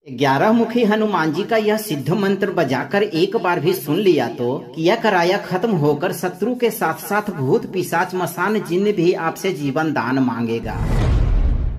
11 मुखी हनुमान जी का यह सिद्ध मंत्र बजाकर एक बार भी सुन लिया तो किया कराया खत्म होकर शत्रु के साथ साथ भूत पिशाच मसान जिन्न भी आपसे जीवन दान मांगेगा।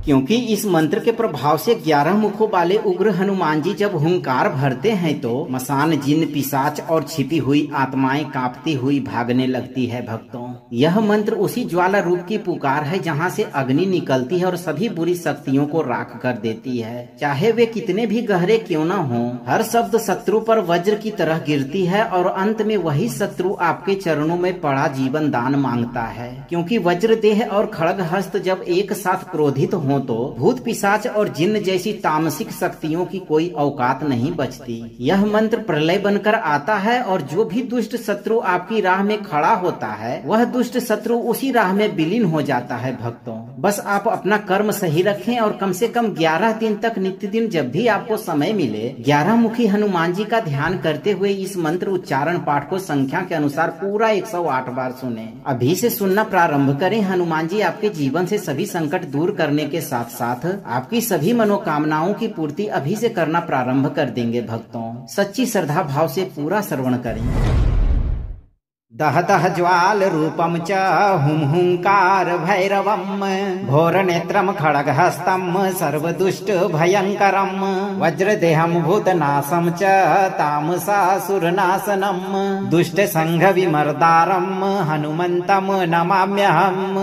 क्योंकि इस मंत्र के प्रभाव से 11 मुखों वाले उग्र हनुमान जी जब हुंकार भरते हैं तो मसान जिन्न पिशाच और छिपी हुई आत्माएं कांपती हुई भागने लगती है। भक्तों, यह मंत्र उसी ज्वाला रूप की पुकार है जहां से अग्नि निकलती है और सभी बुरी शक्तियों को राख कर देती है, चाहे वे कितने भी गहरे क्यों न हो। हर शब्द शत्रु पर वज्र की तरह गिरती है और अंत में वही शत्रु आपके चरणों में पड़ा जीवन दान मांगता है। क्योंकि वज्र देह और खड़ग हस्त जब एक साथ क्रोधित हो तो भूत पिशाच और जिन्न जैसी तामसिक शक्तियों की कोई औकात नहीं बचती। यह मंत्र प्रलय बनकर आता है और जो भी दुष्ट शत्रु आपकी राह में खड़ा होता है वह दुष्ट शत्रु उसी राह में विलीन हो जाता है। भक्तों, बस आप अपना कर्म सही रखें और कम से कम 11 दिन तक नित्य दिन जब भी आपको समय मिले 11 मुखी हनुमान जी का ध्यान करते हुए इस मंत्र उच्चारण पाठ को संख्या के अनुसार पूरा 108 बार सुने। अभी से सुनना प्रारंभ करें। हनुमान जी आपके जीवन से सभी संकट दूर करने के साथ साथ आपकी सभी मनोकामनाओं की पूर्ति अभी से करना प्रारंभ कर देंगे। भक्तों, सच्ची श्रद्धा भाव से पूरा श्रवण करें। दहतः ज्वाल रूपम च हुम हुंकार भैरवम घोर नेत्रम खड़ग हस्तम सर्वदुष्ट भयंकरम वज्रदेहम भूतनाशम च तामसासुरनाशनम दुष्ट संघ विमर्दारम हनुमंतम नमाम्यहम।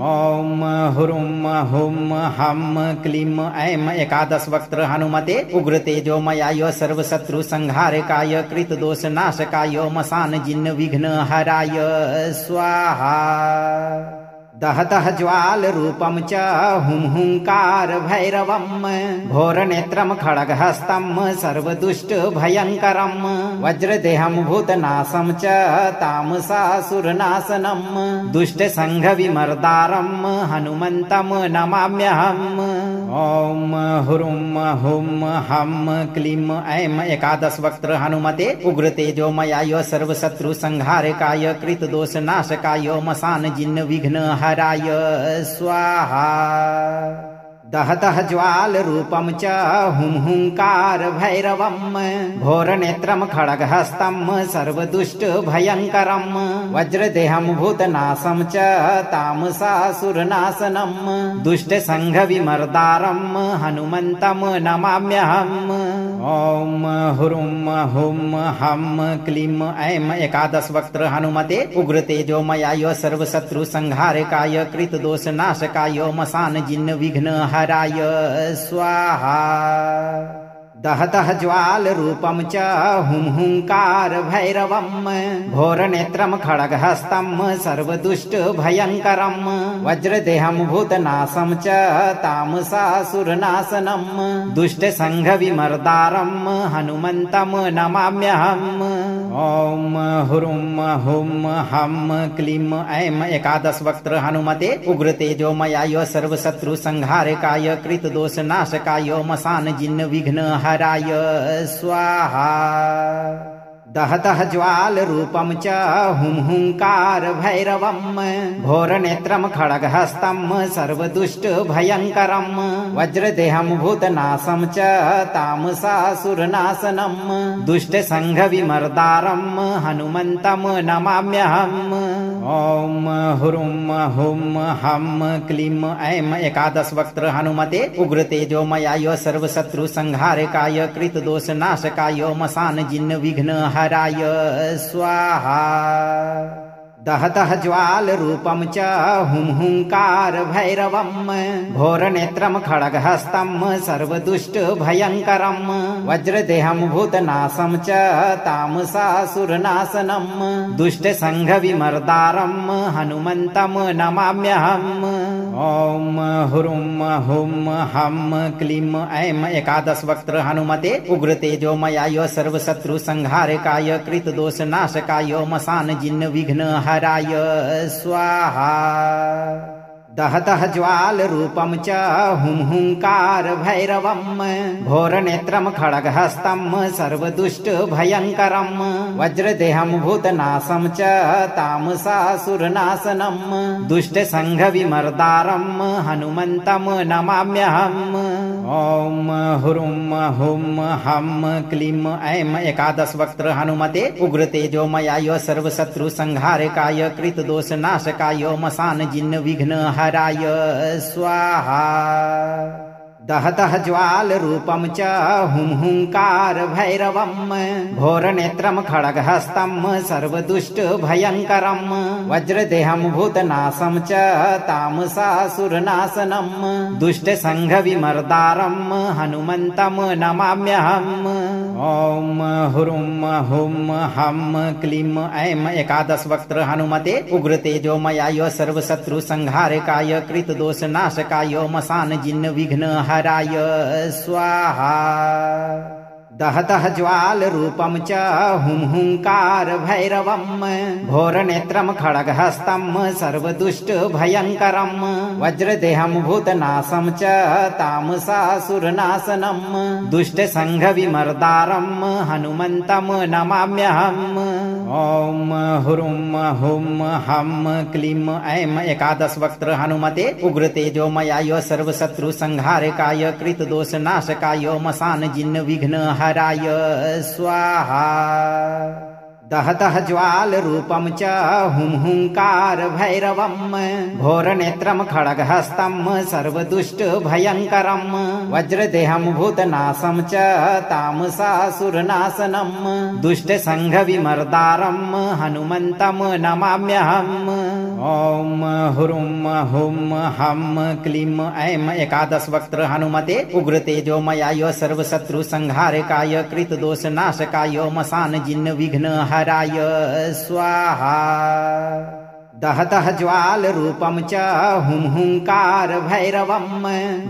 ओम हुरुम हुम हम क्लीम ऐम 11 वक्त्र हनुमते उग्र तेजोमयाय सर्वशत्रु संहारकाय कृत दोष नाशकाय मसान जिन्न विघ्न हराय स्वाहा। दहतः ज्वाल रूपम च हुम हुंकार भैरवम घोर नेत्रम खड़ग हस्तम सर्वदुष्ट भयंकरम वज्रदेहम भूतनाशम च तामसासुरनाशनम दुष्ट संघ विमर्दारम हनुमंतम नमाम्यहम। ओम हुरुम हुम हम क्लीम ऐम 11 वक्त्र हनुमते उग्र तेजोमयाय सर्वशत्रु संहारकाय कृत दोष नाशकाय मसान जिन्न विघ्न हराय स्वाहा। दहतः ज्वाल रूपम च हुम हुंकार भैरवम घोर नेत्रम खड़ग हस्तम सर्वदुष्ट भयंकरम वज्रदेहम भूतनाशम च तामसासुरनाशनम दुष्ट संघ विमर्दारम हनुमंतम नमाम्यहम। ओम हुरुम हुम हम क्लीम ऐम 11 वक्त्र हनुमते उग्र तेजोमयाय सर्वशत्रु संहारकाय कृत दोष नाशकाय मसान जिन्न विघ्न हराय स्वाहा। दहतः ज्वाल रूपम च हुम हुंकार भैरवम घोर नेत्रम खड़ग हस्तम सर्वदुष्ट भयंकरम वज्रदेहम भूतनाशम च तामसासुरनाशनम दुष्ट संघ विमर्दारम हनुमंतम नमाम्यहम। ओम हुरुम हुम हम क्लीम ऐम 11 वक्त्र हनुमते उग्र तेजोमयाय सर्वशत्रु संहारकाय कृत दोष नाशकाय मसान जिन्न विघ्न हराय स्वाहा। दहतः ज्वाल रूपम च हुम हुंकार भैरवम घोर नेत्रम खड़ग हस्तम सर्वदुष्ट भयंकरम वज्रदेहम भूतनाशम च तामसासुरनाशनम दुष्ट संघ विमर्दारम हनुमंतम नमाम्यहम। ओम हुरुम हुम हम क्लीम ऐम 11 वक्त्र हनुमते उग्र तेजोमयाय सर्वशत्रु संहारकाय कृत दोष नाशकाय मसान जिन्न विघ्न हराय स्वाहा। दहतः ज्वाल रूपम च हुम हुंकार भैरवम घोर नेत्रम खड़ग हस्तम सर्वदुष्ट भयंकरम वज्रदेहम भूतनाशम च तामसासुरनाशनम दुष्ट संघ विमर्दारम हनुमंतम नमाम्यहम। ओम हुरुम हुम हम क्लीम ऐम 11 वक्त्र हनुमते उग्र तेजोमयाय सर्वशत्रु संहारकाय कृत दोष नाशकाय मसान जिन्न विघ्न हराय स्वाहा। दहतः ज्वाल रूपं च हुंकार भैरवं घोरनेत्रं खड्गहस्तं सर्वदुष्ट भयंकरं वज्रदेहं भूतनाशं च तामसासुरनाशनं दुष्ट संघ विमर्दारं हनुमन्तं नमाम्यहम्। ओम हुरुम हुम हम क्लीम ऐं एकादश वक्त्र हनुमते उग्र तेजोमयाय सर्वशत्रु संहारकाय कृत दोष नाशकाय मसान जिन्न विघ्न हराय स्वाहा। दहतः ज्वाल रूपं च हुंकार भैरवं घोरनेत्रं खड्गहस्तं सर्वदुष्ट भयंकरं वज्रदेहं भूतनाशं च तामसासुरनाशनं दुष्ट संघ विमर्दारं हनुमन्तं नमाम्यहम्। ओम हुरुम हुम हम क्लीम ऐं एकादश वक्त्र हनुमते उग्र तेजोमयाय सर्वशत्रु संहारकाय कृत दोष नाशकाय मसान जिन्न विघ्न हराय स्वाहा। दहतः ज्वाल रूपं च हुंकार भैरवं घोरनेत्रं खड्गहस्तं सर्वदुष्ट भयंकरं वज्रदेहं भूतनाशं च तामसासुरनाशनं दुष्ट संघ विमर्दारं हनुमन्तं नमाम्यहम्। ओम हुरुम हुम हम क्लीम ऐं एकादश वक्त्र हनुमते उग्र तेजोमयाय सर्वशत्रु संहारकाय कृत दोष नाशकाय मसान जिन्न विघ्न हराय स्वाहा। दहतः ज्वाल रूपं च हुंकार भैरवं घोरनेत्रं खड्गहस्तं सर्वदुष्ट भयंकरं वज्रदेहं भूतनाशं च तामसासुरनाशनं दुष्ट संघ विमर्दारं हनुमन्तं नमाम्यहम्। ओम हुरुम हुम हम क्लीम ऐं एकादश वक्त्र हनुमते उग्र तेजोमयाय सर्वशत्रु संहारकाय कृत दोष नाशकाय मसान जिन्न विघ्न हराय स्वाहा। दहतः ज्वाल रूपं च हुंकार भैरवं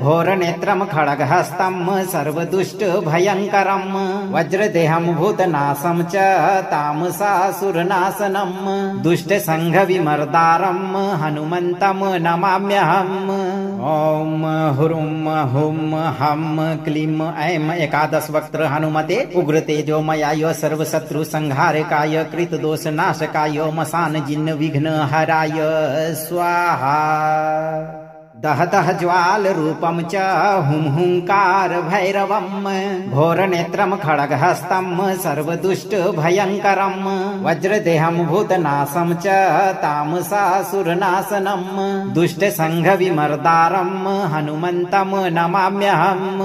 घोरनेत्रं खड्गहस्तं सर्वदुष्ट भयंकरं वज्रदेहं भूतनाशं च तामसासुरनाशनं दुष्ट संघ विमर्दारं हनुमन्तं नमाम्यहम्। ओम हुरुम हुम हम क्लीम ऐं एकादश वक्त्र हनुमते उग्र तेजोमयाय सर्वशत्रु संहारकाय कृत दोष नाशकाय मसान जिन्न विघ्न हराय स्वाहा। दहतः ज्वाल रूपं च हुंकार भैरवं घोरनेत्रं खड्गहस्तं सर्वदुष्ट भयंकरं वज्रदेहं भूतनाशं च तामसासुरनाशनं दुष्ट संघ विमर्दारं हनुमन्तं नमाम्यहम्।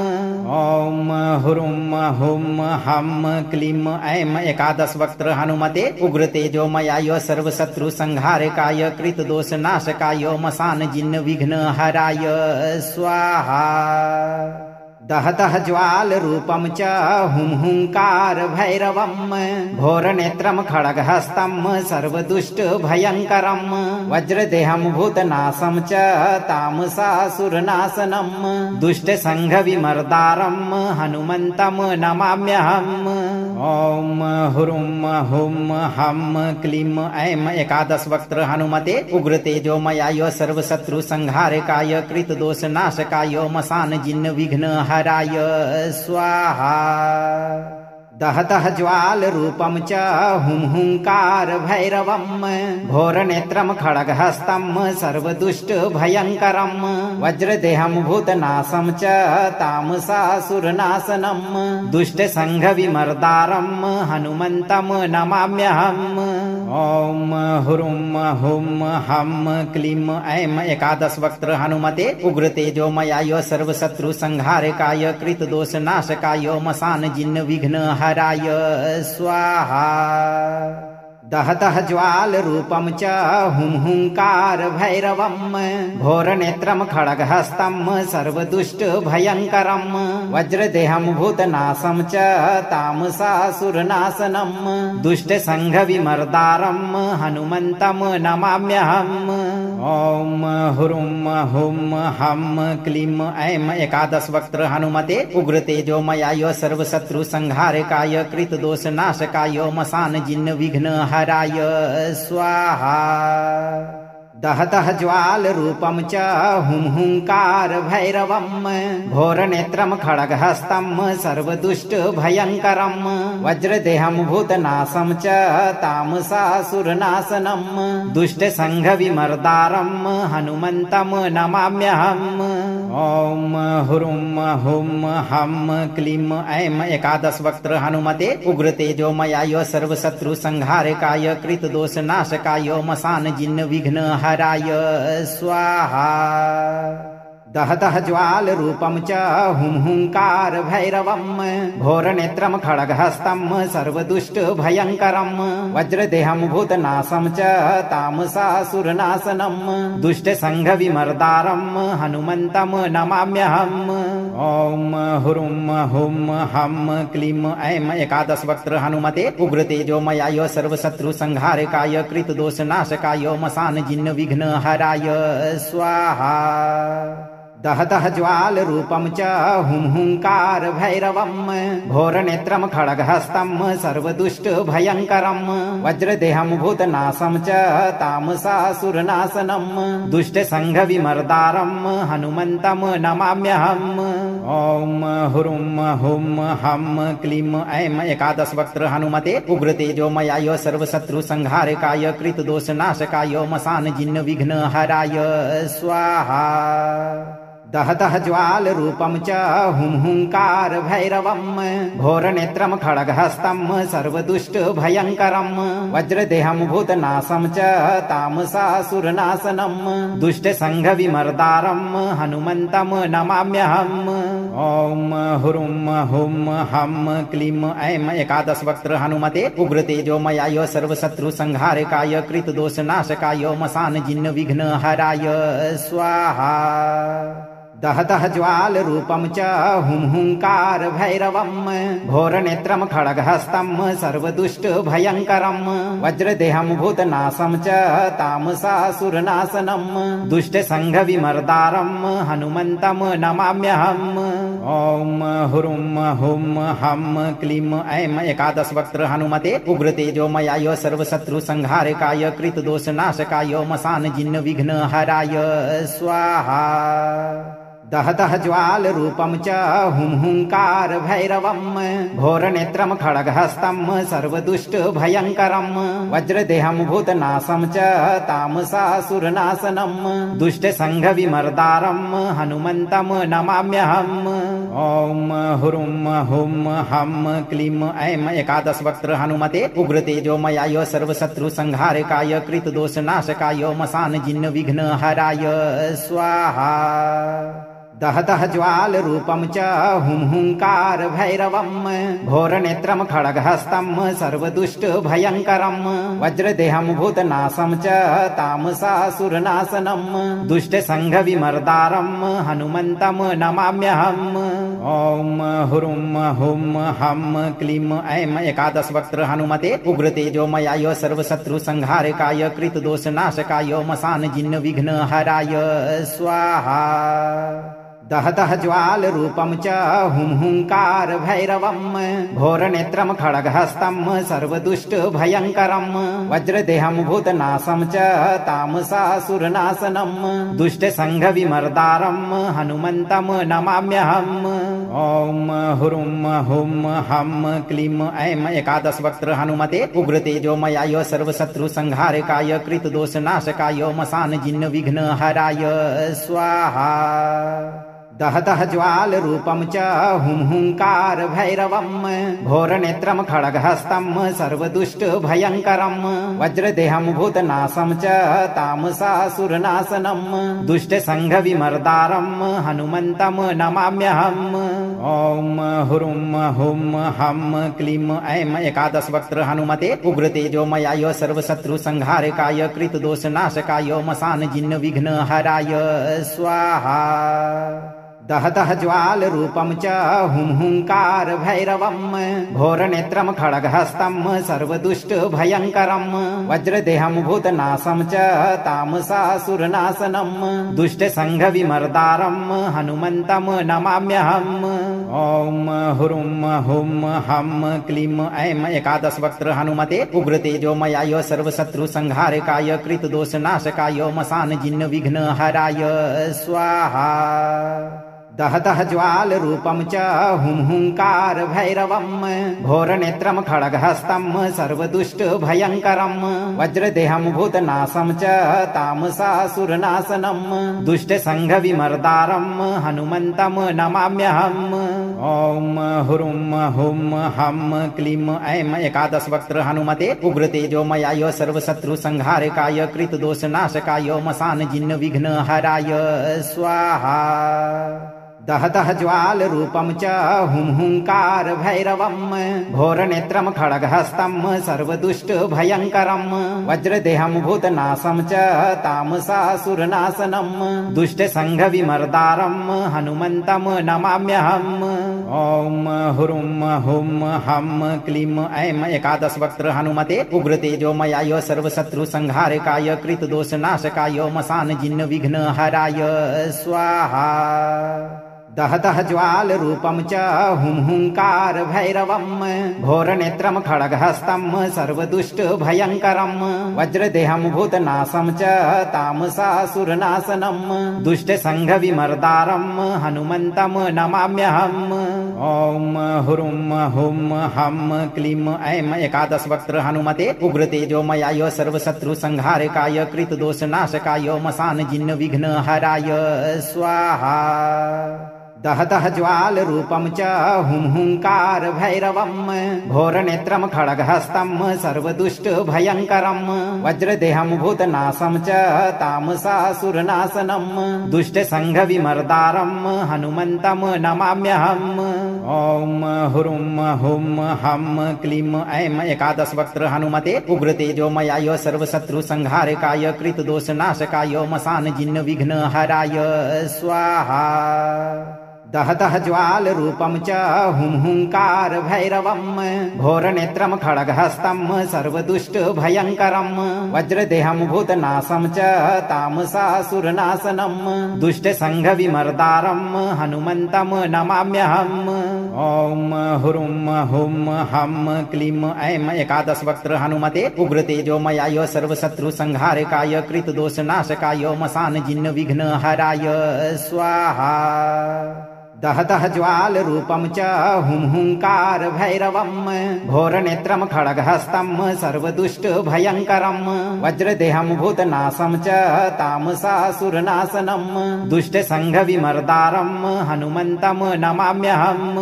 ओम हुरुम हुम हम क्लीम ऐं एकादश वक्त्र हनुमते उग्र तेजोमयाय सर्वशत्रु संहारकाय कृत दोष नाशकाय मसान जिन्न विघ्न हराय स्वाहा। दहतः ज्वाल रूपं च हुंकार भैरवं घोरनेत्रं खड्गहस्तं सर्वदुष्ट भयंकरं वज्रदेहं भूतनाशं च तामसासुरनाशनं दुष्ट संघ विमर्दारं हनुमन्तं नमाम्यहम्। ओम हुरुम हुम हम क्लीम ऐं एकादश वक्त्र हनुमते उग्र तेजोमयाय सर्वशत्रु संहारकाय कृत दोष नाशकाय मसान जिन्न विघ्न हराय स्वाहा। दहतः ज्वाल रूपं च हुंकार भैरवं घोरनेत्रं खड्गहस्तं सर्वदुष्ट भयंकरं वज्रदेहं भूतनाशं च तामसासुरनाशनं दुष्ट संघ विमर्दारं हनुमन्तं नमाम्यहम्। ओम हुरुम हुम हम क्लीम ऐं एकादश वक्त्र हनुमते उग्र तेजोमयाय सर्वशत्रु संहारकाय कृत दोष नाशकाय मसान जिन्न विघ्न हराय स्वाहा। दहतः ज्वाल रूपं च हुंकार भैरवं घोरनेत्रं खड्गहस्तं सर्वदुष्ट भयंकरं वज्रदेहं भूतनाशं च तामसासुरनाशनं दुष्ट संघ विमर्दारं हनुमन्तं नमाम्यहम्। ओम हुरुम हुम हम क्लीम ऐं एकादश वक्त्र हनुमते उग्र तेजोमयाय सर्वशत्रु संहारकाय कृत दोष नाशकाय मसान जिन्न विघ्न हराय स्वाहा। दहतः ज्वाल रूपं च हुंकार भैरवं घोरनेत्रं खड्गहस्तं सर्वदुष्ट भयंकरं वज्रदेहं भूतनाशं च तामसासुरनाशनं दुष्ट संघ विमर्दारं हनुमन्तं नमाम्यहम्। ओम हुरुं हुं हं क्लीं ऐं एकादश वक्त्र हनुमते उग्र तेजोमयाय सर्वशत्रु संहारकाय कृत दोष नाशकाय मसान जिन्न विघ्न हराय स्वाहा। दहतः ज्वाल रूपं च हुंकार भैरवं घोरनेत्रं खड्गहस्तं सर्वदुष्ट भयंकरं वज्रदेहं भूतनाशं च तामसासुरनाशनं दुष्ट संघ विमर्दारं हनुमन्तं नमाम्यहम्। ओम हुरुं हुं हं क्लीं ऐं एकादश वक्त्र हनुमते उग्र तेजोमयाय सर्वशत्रु संहारकाय कृत दोष नाशकाय मसान जिन्न विघ्न हराय स्वाहा। दहतः ज्वाल रूपं च हुंकार भैरवं घोरनेत्रं खड्गहस्तं सर्वदुष्ट भयंकरं वज्रदेहं भूतनाशं च तामसासुरनाशनं दुष्ट संघ विमर्दारं हनुमन्तं नमाम्यहम्। ओम हुरुं हुं हं क्लीं ऐं एकादश वक्त्र हनुमते उग्र तेजोमयाय सर्वशत्रु संहारकाय कृत दोष नाशकाय मसान जिन्न विघ्न हराय स्वाहा। दहतः ज्वाल रूपं च हुंकार भैरवं घोरनेत्रं खड्गहस्तं सर्वदुष्ट भयंकरं वज्रदेहं भूतनाशं च तामसासुरनाशनं दुष्ट संघ विमर्दारं हनुमन्तं नमाम्यहम्। ओम हुरुं हुं हं क्लीं ऐं एकादश वक्त्र हनुमते उग्र तेजोमयाय सर्वशत्रु संहारकाय कृत दोष नाशकाय मसान जिन्न विघ्न हराय स्वाहा। दहतः ज्वाल रूपं च हुंकार भैरवं घोरनेत्रं खड्गहस्तं सर्वदुष्ट भयंकरं वज्रदेहं भूतनाशं च तामसासुरनाशनं दुष्ट संघ विमर्दारं हनुमन्तं नमाम्यहम्। ओम हुरुं हुं हं क्लीं ऐं एकादश वक्त्र हनुमते उग्र तेजोमयाय सर्वशत्रु संहारकाय कृत दोष नाशकाय मसान जिन्न विघ्न हराय स्वाहा। दहतः ज्वाल रूपं च हुंकार भैरवं घोरनेत्रं खड्गहस्तं सर्वदुष्ट भयंकरं वज्रदेहं भूतनाशं च तामसासुरनाशनं दुष्ट संघ विमर्दारं हनुमन्तं नमाम्यहम्। ओम हुरुं हुं हं क्लीं ऐं एकादश वक्त्र हनुमते उग्र तेजोमयाय सर्वशत्रु संहारकाय कृत दोष नाशकाय मसान जिन्न विघ्न हराय स्वाहा। दहतः ज्वाल रूपं च हुंकार भैरवं घोरनेत्रं खड्गहस्तं सर्वदुष्ट भयंकरं वज्रदेहं भूतनाशं च तामसासुरनाशनं दुष्ट संघ विमर्दारं हनुमन्तं नमाम्यहम्। ओम हुरुं हुं हं क्लीं ऐं एकादश वक्त्र हनुमते उग्र तेजोमयाय सर्वशत्रु संहारकाय कृत दोष नाशकाय मसान जिन्न विघ्न हराय स्वाहा। दहतः ज्वाल रूपं च हुंकार भैरवं घोरनेत्रं खड्गहस्तं सर्वदुष्ट भयंकरं वज्रदेहं भूतनाशं च तामसासुरनाशनं दुष्ट संघ विमर्दारं हनुमन्तं नमाम्यहम्। ओम हुरुं हुं हं क्लीं ऐं एकादश वक्त्र हनुमते उग्र तेजोमयाय सर्वशत्रु संहारकाय कृत दोष नाशकाय मसान जिन्न विघ्न हराय स्वाहा। दहतः ज्वाल रूपं च हुंकार भैरवं घोरनेत्रं खड्गहस्तं सर्वदुष्ट भयंकरं वज्रदेहं भूतनाशं च तामसासुरनाशनं दुष्ट संघ विमर्दारं हनुमन्तं नमाम्यहम्। ओम हुरुं हुं हं क्लीं ऐं एकादश वक्त्र हनुमते उग्र तेजोमयाय सर्वशत्रु संहारकाय कृत दोष नाशकाय मसान जिन्न विघ्न हराय स्वाहा। दह दह ज्वाल रूपम च हुं हुंकार भैरवम घोरनेत्रम खड्गहस्तम सर्वदुष्ट भयंकरम वज्रदेहम भूतनाशम च तामसासुरनाशनम दुष्ट संघ विमर्दारम हनुमंतम नमाम्यहम्। ओम हुरुम हुम हम क्लीम ऐं एकादश वक्त्र हनुमते उग्रतेजोमयाय सर्वशत्रु संहारकाय कृत दोष नाशकाय मसान जिन्न विघ्न हराय स्वाहा। दह दह ज्वाल रूपम च हुं हुंकार भैरवम घोरनेत्रम खड्गहस्तम सर्वदुष्ट भयंकरम वज्रदेहम भूतनाशम च तामसासुरनाशनम दुष्ट संघ विमर्दारम हनुमंतम नमाम्यहम्। ओम हुरुम हुम हम क्लीम ऐं एकादश वक्त्र हनुमते उग्रतेजोमयाय सर्वशत्रु संहारकाय कृत दोष नाशकाय मसान जिन्न विघ्न हराय स्वाहा। दह दह ज्वाल रूपम च हुं हुंकार भैरवम घोरनेत्रम खड्गहस्तम सर्वदुष्ट भयंकरम वज्रदेहम भूतनाशम च तामसासुरनाशनम दुष्ट संघ विमर्दारम हनुमंतम नमाम्यहम्। ओम हुरुम हुम हम क्लीम ऐं एकादश वक्त्र हनुमते उग्रतेजोमयाय सर्वशत्रु संहारकाय कृत दोष नाशकाय मसान जिन्न विघ्न हराय स्वाहा। दह दह ज्वाल रूपम च हुं हुंकार भैरवम घोरनेत्रम खड्गहस्तम सर्वदुष्ट भयंकरम वज्रदेहम भूतनाशम च तामसासुरनाशनम दुष्ट संघ विमर्दारम हनुमंतम नमाम्यहम्। ओम हुरुम हुम हम क्लीम ऐं एकादश वक्त्र हनुमते उग्रतेजोमयाय सर्वशत्रु संहारकाय कृत दोष नाशकाय मसान जिन्न विघ्न हराय स्वाहा। दह दह ज्वाल रूपम च हुं हुंकार भैरवम घोरनेत्रम खड्गहस्तम सर्वदुष्ट भयंकरम वज्रदेहम भूतनाशम च तामसासुरनाशनम दुष्ट संघ विमर्दारम हनुमंतम नमाम्यहम्। ओम हुरुम हुम हम क्लीम ऐं एकादश वक्त्र हनुमते उग्रतेजोमयाय सर्वशत्रु संहारकाय कृत दोष नाशकाय मसान जिन्न विघ्न हराय स्वाहा। दह दह ज्वाल रूपम च हुं हुंकार भैरवम घोरनेत्रम खड्गहस्तम सर्वदुष्ट भयंकरम वज्रदेहम भूतनाशम च तामसासुरनाशनम दुष्ट संघ विमर्दारम हनुमंतम नमाम्यहम्। ओम हुरुम हुम हम क्लीम ऐं एकादश वक्त्र हनुमते उग्रतेजोमयाय सर्वशत्रु संहारकाय कृत दोष नाशकाय मसान जिन्न विघ्न हराय स्वाहा। दह दह ज्वाल रूपम च हुं हुंकार भैरवम घोरनेत्रम खड्गहस्तम सर्वदुष्ट भयंकरम वज्रदेहम भूतनाशम च तामसासुरनाशनम दुष्ट संघ विमर्दारम हनुमंतम नमाम्यहम्।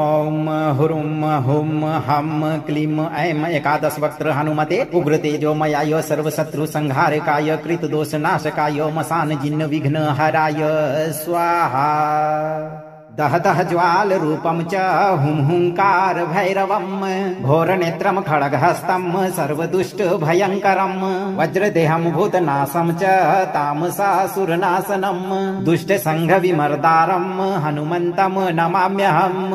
ओम हुरुम हुम हम क्लीम ऐं एकादश वक्त्र हनुमते उग्रतेजोमयाय सर्वशत्रु संहारकाय कृत दोष नाशकाय मसान जिन्न विघ्न हराय स्वाहा। दह दह ज्वाल रूपम च हुं हुंकार भैरवम घोरनेत्रम खड्गहस्तम सर्वदुष्ट भयंकरम वज्रदेहम भूतनाशम च तामसासुरनाशनम दुष्ट संघ विमर्दारम हनुमंतम नमाम्यहम्।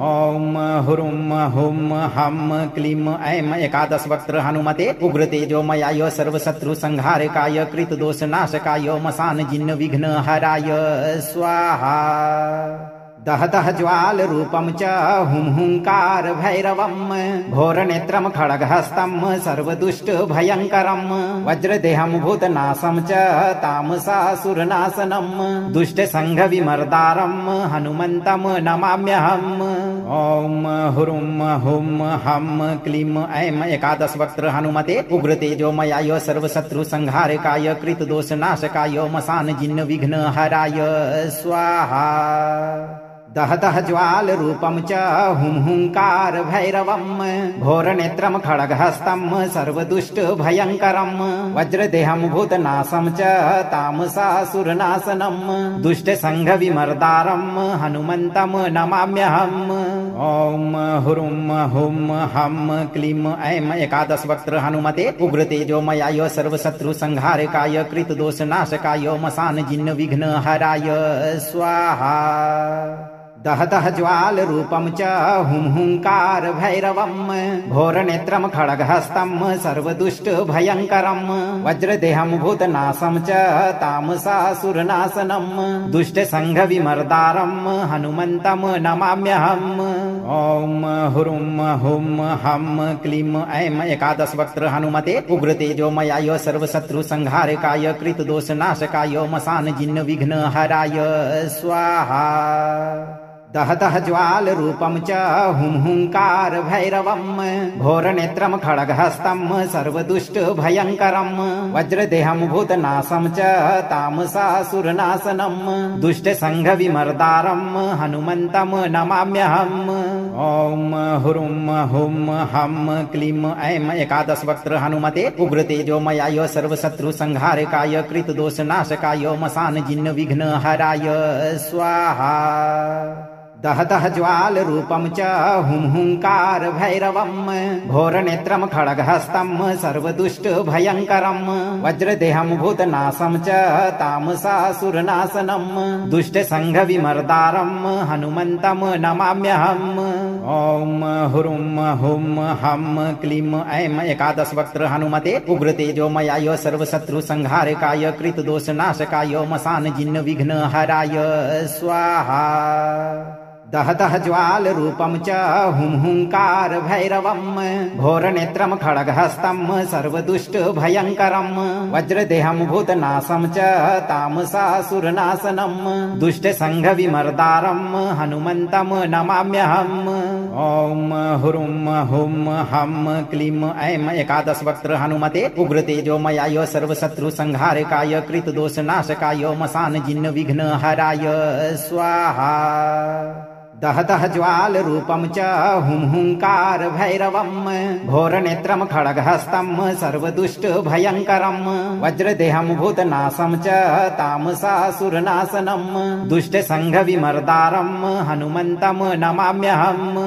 ओम हुरुम हुम हम क्लीम ऐं एकादश वक्त्र हनुमते उग्रतेजोमयाय सर्वशत्रु संहारकाय कृत दोष नाशकाय मसान जिन्न विघ्न हराय स्वाहा। दह दह ज्वाल रूपम च हुं हुंकार भैरवम घोरनेत्रम खड्गहस्तम सर्वदुष्ट भयंकरम वज्रदेहम भूतनाशम च तामसासुरनाशनम दुष्ट संघ विमर्दारम हनुमंतम नमाम्यहम्। ओम हुरुम हुम हम क्लीम ऐं एकादश वक्त्र हनुमते उग्रतेजोमयाय सर्वशत्रु संहारकाय कृत दोष नाशकाय मसान जिन्न विघ्न हराय स्वाहा। दहदह ज्वाल रूपम च हुंकार भैरवम घोरनेत्रम खड्गहस्तम सर्वदुष्ट भयंकरम वज्रदेहम भूतनाशम च तामसासुरनाशनम दुष्ट संघ विमर्दारम हनुमंतम नमाम्यहम्। ओम हुरुम हुम हम क्लीम ऐं एकादश वक्त्र हनुमते उग्र तेजोमयाय सर्वशत्रु संहारकाय कृत दोष नाशकाय मसान जिन्न विघ्न हराय स्वाहा। दहदह ज्वाल रूपम च हुंकार भैरवम घोरनेत्रम खड्गहस्तम सर्वदुष्ट भयंकरम वज्रदेहम भूतनाशम च तामसासुरनाशनम दुष्ट संघ विमर्दारम हनुमंतम नमाम्यहम्। ओम हुरुम हुम हम क्लीम ऐं एकादश वक्त्र हनुमते उग्र तेजोमयाय सर्वशत्रु संहारकाय कृत दोष नाशकाय मसान जिन्न विघ्न हराय स्वाहा। दहदह ज्वाल रूपम च हुंकार भैरवम घोरनेत्रम खड्गहस्तम सर्वदुष्ट भयंकरम वज्रदेहम भूतनाशम च तामसासुरनाशनम दुष्ट संघ विमर्दारम हनुमंतम नमाम्यहम्। ओम हुरुम हुम हम क्लीम ऐं एकादश वक्त्र हनुमते उग्र तेजोमयाय सर्वशत्रु संहारकाय कृत दोष नाशकाय मसान जिन्न विघ्न हराय स्वाहा। दहदह ज्वाल रूपम च हुंकार भैरवम घोरनेत्रम खड्गहस्तम सर्वदुष्ट भयंकरम वज्रदेहम भूतनाशम च तामसासुरनाशनम दुष्ट संघ विमर्दारम हनुमंतम नमाम्यहम्। ओम हुरुम हुम हम क्लीम ऐं एकादश वक्त्र हनुमते उग्र तेजोमयाय सर्वशत्रु संहारकाय कृत दोष नाशकाय मसान जिन्न विघ्न हराय स्वाहा। दहदह ज्वाल रूपम च हुंकार भैरवम घोरनेत्रम खड्गहस्तम सर्वदुष्ट भयंकरम वज्रदेहम भूतनाशम च तामसासुरनाशनम दुष्ट संघ विमर्दारम हनुमंतम नमाम्यहम्। ओम हुरुम हुम हम क्लीम ऐं एकादश वक्त्र हनुमते उग्र तेजोमयाय सर्वशत्रु संहारकाय कृत दोष नाशकाय मसान जिन्न विघ्न हराय स्वाहा। दहदह ज्वाल रूपम च हुंकार भैरवम घोरनेत्रम खड्गहस्तम सर्वदुष्ट भयंकरम वज्रदेहम भूतनाशम च तामसासुरनाशनम दुष्ट संघ विमर्दारम हनुमंतम नमाम्यहम्।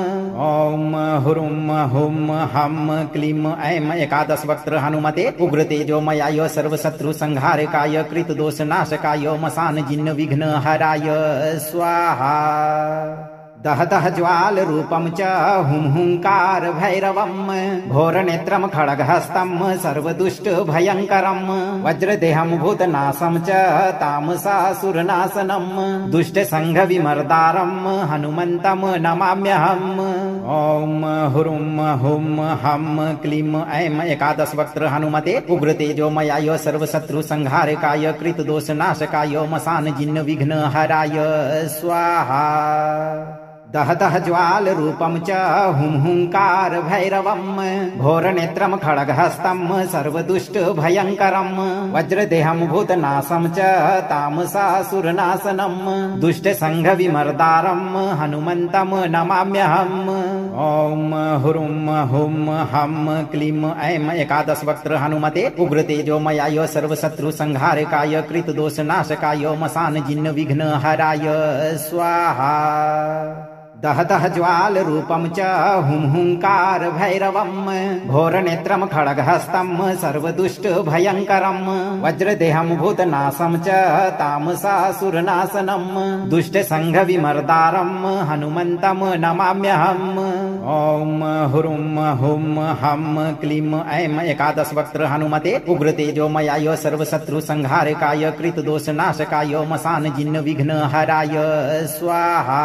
ओम हुरुम हुम हम क्लीम ऐं एकादश वक्त्र हनुमते उग्र तेजोमयाय सर्वशत्रु संहारकाय कृत दोष नाशकाय मसान जिन्न विघ्न हराय स्वाहा। दहदह ज्वाल रूपम च हुंकार भैरवम घोरनेत्रम खड्गहस्तम सर्वदुष्ट भयंकरम वज्रदेहम भूतनाशम च तामसासुरनाशनम दुष्ट संघ विमर्दारम हनुमंतम नमाम्यहम्। ओम हुरुम हुम हम क्लीम ऐं एकादश वक्त्र हनुमते उग्र तेजोमयाय सर्वशत्रु संहारकाय कृत दोष नाशकाय मसान जिन्न विघ्न हराय स्वाहा। दहदह ज्वाल रूपम च हुंकार भैरवम घोरनेत्रम खड्गहस्तम सर्वदुष्ट भयंकरम वज्रदेहम भूतनाशम च तामसासुरनाशनम दुष्ट संघ विमर्दारम हनुमंतम नमाम्यहम्। ओम हुरुम हुम हम क्लीम ऐं एकादश वक्त्र हनुमते उग्र तेजोमयाय सर्वशत्रु संहारकाय कृत दोष नाशकाय मसान जिन्न विघ्न हराय स्वाहा। दहदह ज्वाल रूपम च हुंकार भैरवम घोरनेत्रम खड्गहस्तम सर्वदुष्ट भयंकरम वज्रदेहम भूतनाशम च तामसासुरनाशनम दुष्ट संघ विमर्दारम हनुमंतम नमाम्यहम्। ओम हुरुम हुम हम क्लीम ऐं एकादश वक्त्र हनुमते उग्र तेजोमयाय सर्वशत्रु संहारकाय कृत दोष नाशकाय मसान जिन्न विघ्न हराय स्वाहा।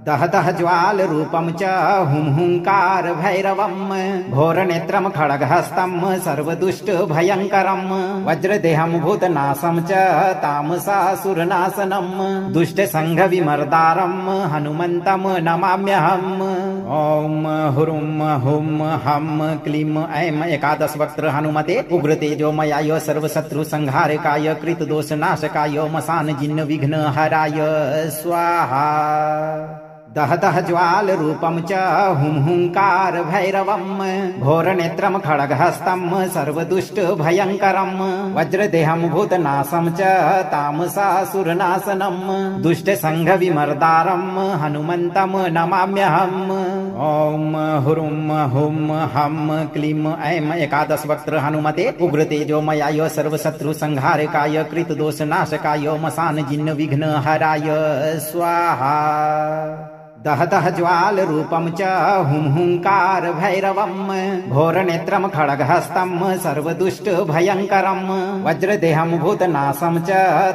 दहदह ज्वाल रूपम च हुंकार भैरवम घोरनेत्रम खड्गहस्तम सर्वदुष्ट भयंकरम वज्रदेहम भूतनाशम च तामसासुरनाशनम दुष्ट संघ विमर्दारम हनुमंतम नमाम्यहम्। ओम हुरुम हुम हम क्लीम ऐं एकादश वक्त्र हनुमते उग्र तेजोमयाय सर्वशत्रु संहारकाय कृत दोष नाशकाय मसान जिन्न विघ्न हराय स्वाहा। दहतः ज्वाल रूपम च हुं हुंकार भैरवम घोर नेत्रम खड्गहस्तम सर्वदुष्ट भयंकरम वज्रदेहम भूतनाशम च तामसासुरनाशनम दुष्ट संघ विमर्दारम हनुमंतम नमाम्यहम्। ओम हुरुम हुम हम क्लीम ऐं एकादश वक्त्र हनुमते उग्र तेजोमयाय सर्वशत्रु संहारकाय कृत दोष नाशकाय मसान जिन्न विघ्न हराय स्वाहा। दहतः ज्वाल रूपम च हुं हुंकार भैरवम घोर नेत्रम खड्गहस्तम सर्वदुष्ट भयंकरम वज्रदेहम भूतनाशम च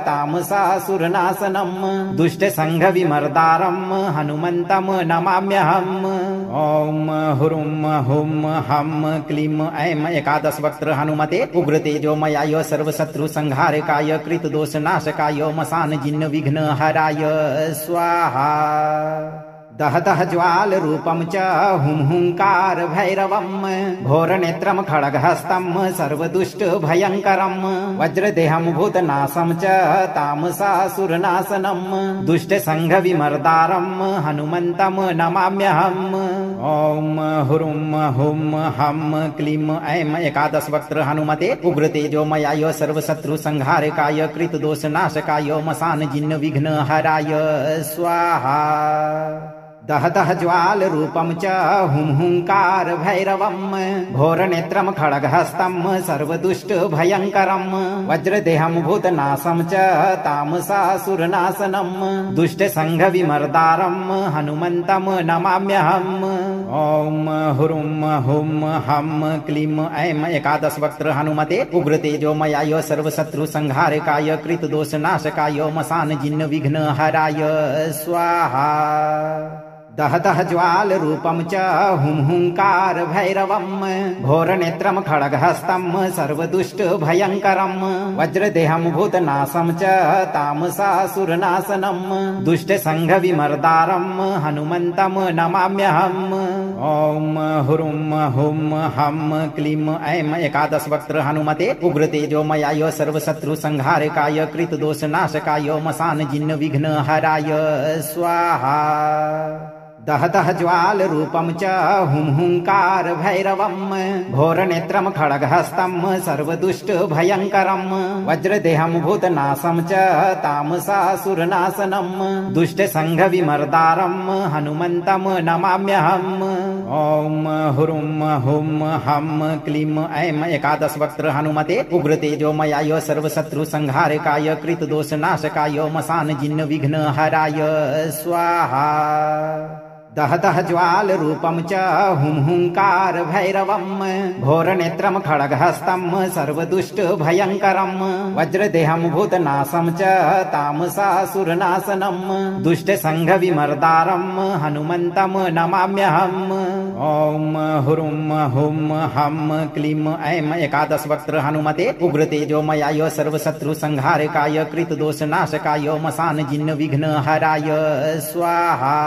तामसासुरनाशनम दुष्ट संघ विमर्दारम हनुमंतम नमाम्यहम्। ओम हुरुम हुम हम क्लीम ऐं एकादश वक्त्र हनुमते उग्र तेजोमयाय सर्वशत्रु संहारकाय कृत दोष नाशकाय मसान जिन्न विघ्न हराय स्वाहा। दहतः ज्वाल रूपम च हुं हुंकार भैरवम घोर नेत्रम खड्गहस्तम सर्वदुष्ट भयंकरम वज्रदेहम भूतनाशम च तामसासुरनाशनम दुष्ट संघ विमर्दारम हनुमंतम नमाम्यहम्। ओम हुरुम हुम हम क्लीम ऐं एकादश वक्त्र हनुमते उग्र तेजोमयाय सर्वशत्रु संहारकाय कृत दोष नाशकाय मसान जिन्न विघ्न हराय स्वाहा। दहतः ज्वाल रूपम च हुं हुंकार भैरवम घोर नेत्रम खड्गहस्तम सर्वदुष्ट भयंकरम वज्रदेहम भूतनाशम च तामसासुरनाशनम दुष्ट संघ विमर्दारम हनुमंतम नमाम्यहम्। ओम हुरुम हुम हम क्लीम ऐं एकादश वक्त्र हनुमते उग्र तेजोमयाय सर्वशत्रु संहारकाय कृत दोष नाशकाय मसान जिन्न विघ्न हराय स्वाहा। दहतः ज्वाल रूपम च हुं हुंकार भैरवम घोर नेत्रम खड्गहस्तम सर्वदुष्ट भयंकरम वज्रदेहम भूतनाशम च तामसासुरनाशनम दुष्ट संघ विमर्दारम हनुमंतम नमाम्यहम्। ओम हुरुम हुम हम क्लीम ऐं एकादश वक्त्र हनुमते उग्र तेजोमयाय सर्वशत्रु संहारकाय कृत दोष नाशकाय मसान जिन्न विघ्न हराय स्वाहा। दहतः ज्वाल रूपम च हुं हुंकार भैरवम घोर नेत्रम खड्गहस्तम सर्वदुष्ट भयंकरम वज्रदेहम भूतनाशम च तामसासुरनाशनम दुष्ट संघ विमर्दारम हनुमंतम नमाम्यहम्। ओम हुरुम हुम हम क्लीम ऐं एकादश वक्त्र हनुमते उग्र तेजोमयाय सर्वशत्रु संहारकाय कृत दोष नाशकाय मसान जिन्न विघ्न हराय स्वाहा। दहतः ज्वाल रूपम च हुं हुंकार भैरवम घोर नेत्रम खड्गहस्तम सर्वदुष्ट भयंकरम वज्रदेहम भूतनाशम च तामसासुरनाशनम दुष्ट संघ विमर्दारम हनुमंतम नमाम्यहम्। ओम हुरुम हुम हम क्लीम ऐं एकादश वक्त्र हनुमते उग्र तेजोमयाय सर्वशत्रु संहारकाय कृत दोष नाशकाय मसान जिन्न विघ्न हराय स्वाहा।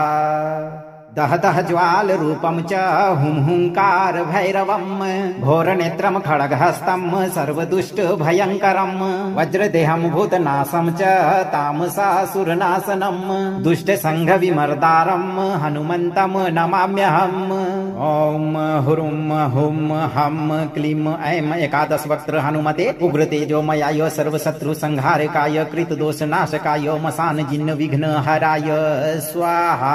दहतः ज्वाल रूपम च हुं हुंकार भैरवम घोर नेत्रम खड्गहस्तम सर्वदुष्ट भयंकरम वज्रदेहम भूतनाशम च तामसासुरनाशनम दुष्ट संघ विमर्दारम हनुमंतम नमाम्यहम्। ओम हुरुम हुम हम क्लीम ऐं एकादश वक्त्र हनुमते उग्र तेजोमयाय सर्वशत्रु संहारकाय कृत दोष नाशकाय मसान जिन्न विघ्न हराय स्वाहा।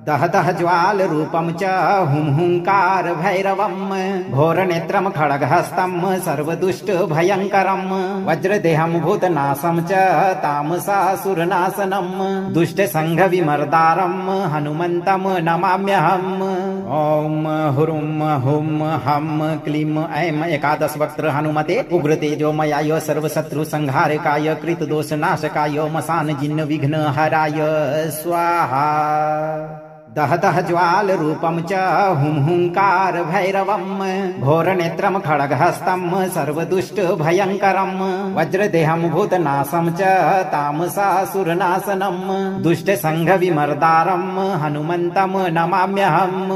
दहतः ज्वाल रूपम च हुं हुंकार भैरवम घोर नेत्रम खड्गहस्तम सर्वदुष्ट भयंकरम वज्रदेहम भूतनाशम च तामसासुरनाशनम दुष्ट संघ विमर्दारम हनुमंतम नमाम्यहम्। ओम हुरुम हुम हम क्लीम ऐं एकादश वक्त्र हनुमते उग्र तेजोमयाय सर्वशत्रु संहारकाय कृत दोष नाशकाय मसान जिन्न विघ्न हराय स्वाहा। दहतः ज्वाल रूपं च हुंकार भैरवम् घोरनेत्रं खड्गहस्तं सर्वदुष्ट भयङ्करं वज्रदेहं भूतनाशं च तामसासुरनाशनं दुष्टसङ्घ विमर्दारं हनुमन्तं नमाम्यहम्।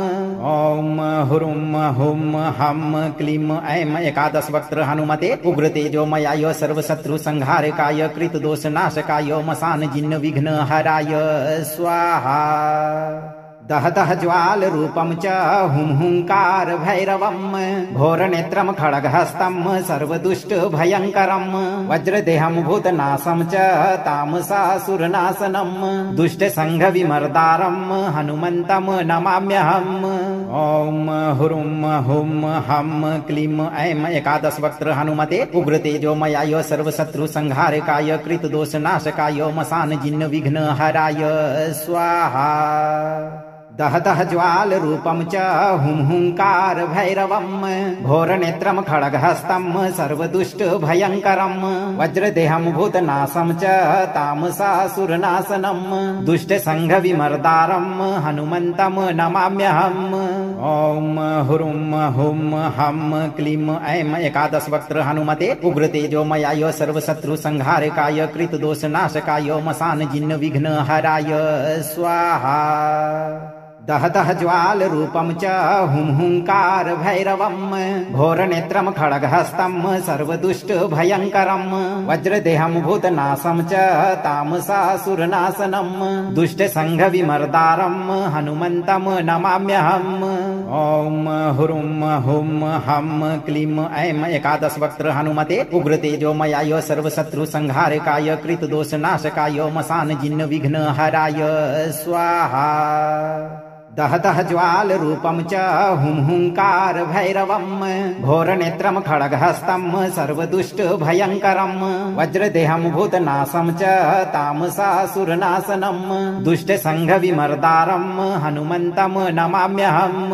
ॐ हुं हुं हं क्लीं ऐं एकादश वक्त्र हनुमते उग्रतेजोमयाय सर्वशत्रु संहारकाय कृतदोषनाशकाय मसान जिन्न विघ्न हराय स्वाहा। दहतः ज्वाल रूपं च हुंकार भैरवम् घोरनेत्रं खड्गहस्तं सर्वदुष्ट भयङ्करं वज्रदेहं भूतनाशं च तामसासुरनाशनं दुष्टसङ्घ विमर्दारं हनुमन्तं नमाम्यहम्। ॐ हुं हं क्लीं ऐं एकादश वक्त्र हनुमते उग्रतेजोमयाय सर्वशत्रु संहारकाय कृतदोषनाशकाय मसान जिन्न विघ्न हराय स्वाहा। दहतः ज्वाल रूपं च हुंकार भैरवम् घोरनेत्रं खड्गहस्तं सर्वदुष्ट भयङ्करं वज्रदेहं भूतनाशं च तामसासुरनाशनं दुष्टसङ्घ विमर्दारं हनुमन्तं नमाम्यहम्। ॐ हुं हं क्लीं ऐं एकादश वक्त्र हनुमते उग्रतेजोमयाय सर्वशत्रु संहारकाय कृतदोषनाशकाय मसान जिन्न विघ्न हराय स्वाहा। दहतः ज्वाल रूपं च हुंकार भैरवम् घोरनेत्रं खड्गहस्तं सर्वदुष्ट भयङ्करं वज्रदेहं भूतनाशं च तामसासुरनाशनं दुष्टसङ्घ विमर्दारं हनुमन्तं नमाम्यहम्। ॐ हुं हं क्लीं ऐं एकादश वक्त्र हनुमते उग्रतेजोमयाय सर्वशत्रु संहारकाय कृतदोषनाशकाय मसान जिन्न विघ्न हराय स्वाहा। दहतः ज्वाल रूपं च हुंकार भैरवम् घोरनेत्रं खड्गहस्तं सर्वदुष्ट भयङ्करं वज्रदेहं भूतनाशं च तामसासुरनाशनं दुष्टसङ्घ विमर्दारं हनुमन्तं नमाम्यहम्।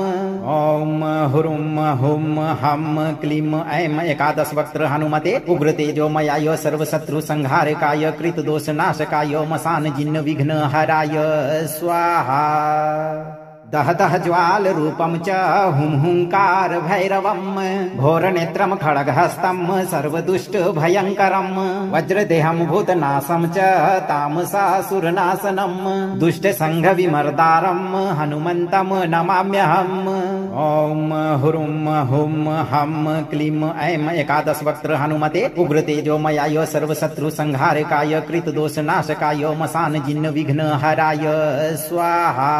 ॐ हुं हं क्लीं ऐं एकादश वक्त्र हनुमते उग्रतेजोमयाय सर्वशत्रु संहारकाय कृतदोषनाशकाय मसान जिन्न विघ्न हराय स्वाहा। दहतः ज्वाल रूपं च हुंकार भैरवम् घोरनेत्रं खड्गहस्तं सर्वदुष्ट भयङ्करं वज्रदेहं भूतनाशं च तामसासुरनाशनं दुष्टसङ्घ विमर्दारं हनुमन्तं नमाम्यहम्। ॐ हुं हं क्लीं ऐं एकादश वक्त्र हनुमते उग्रतेजोमयाय सर्वशत्रु संहारकाय कृतदोषनाशकाय मसान जिन्न विघ्न हराय स्वाहा।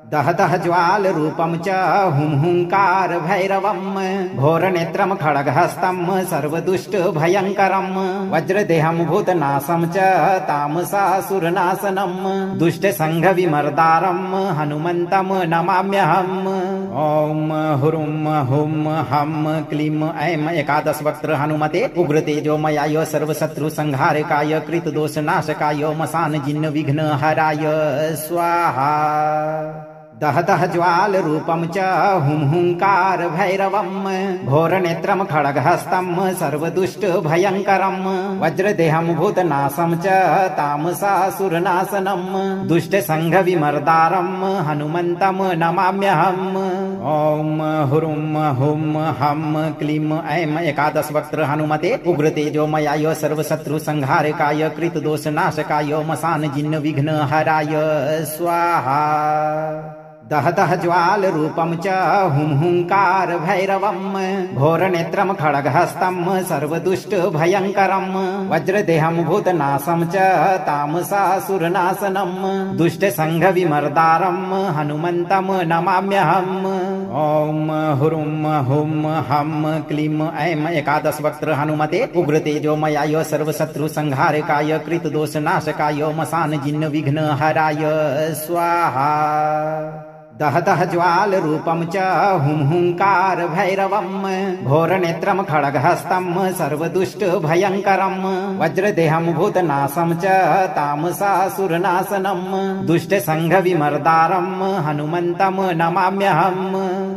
दहतः ज्वाल रूपं च हुंकार भैरवम् घोरनेत्रं खड्गहस्तं सर्वदुष्ट भयङ्करं वज्रदेहं भूतनाशं च तामसासुरनाशनं दुष्टसङ्घ विमर्दारं हनुमन्तं नमाम्यहम्। ॐ हुं हं क्लीं ऐं एकादश वक्त्र हनुमते उग्रतेजोमयाय सर्वशत्रु संहारकाय कृतदोषनाशकाय मसान जिन्न विघ्न हराय स्वाहा। दहतः ज्वाल रूपं च हुंकार भैरवम् घोरनेत्रं खड्गहस्तं सर्वदुष्ट भयङ्करं वज्रदेहं भूतनाशं च तामसासुरनाशनं दुष्टसङ्घ विमर्दारं हनुमन्तं नमाम्यहम्। ॐ हुं हं क्लीं ऐं एकादश वक्त्र हनुमते उग्रतेजोमयाय सर्वशत्रु संहारकाय कृतदोषनाशकाय मसान जिन्न विघ्न हराय स्वाहा। दहतः ज्वाल रूपं च हुंकार भैरवम् घोरनेत्रं खड्गहस्तं सर्वदुष्ट भयङ्करं वज्रदेहं भूतनाशं च तामसासुरनाशनं दुष्टसङ्घ विमर्दारं हनुमन्तं नमाम्यहम्। ॐ हुं हं क्लीं ऐं एकादश वक्त्र हनुमते उग्रतेजोमयाय सर्वशत्रु संहारकाय कृतदोषनाशकाय मसान जिन्न विघ्न हराय स्वाहा। दहतः ज्वाल रूपं च हुंकार भैरवम् घोरनेत्रं खड्गहस्तं सर्वदुष्ट भयङ्करं वज्रदेहं भूतनाशं च तामसासुरनाशनं दुष्टसङ्घ विमर्दारं हनुमन्तं नमाम्यहम्।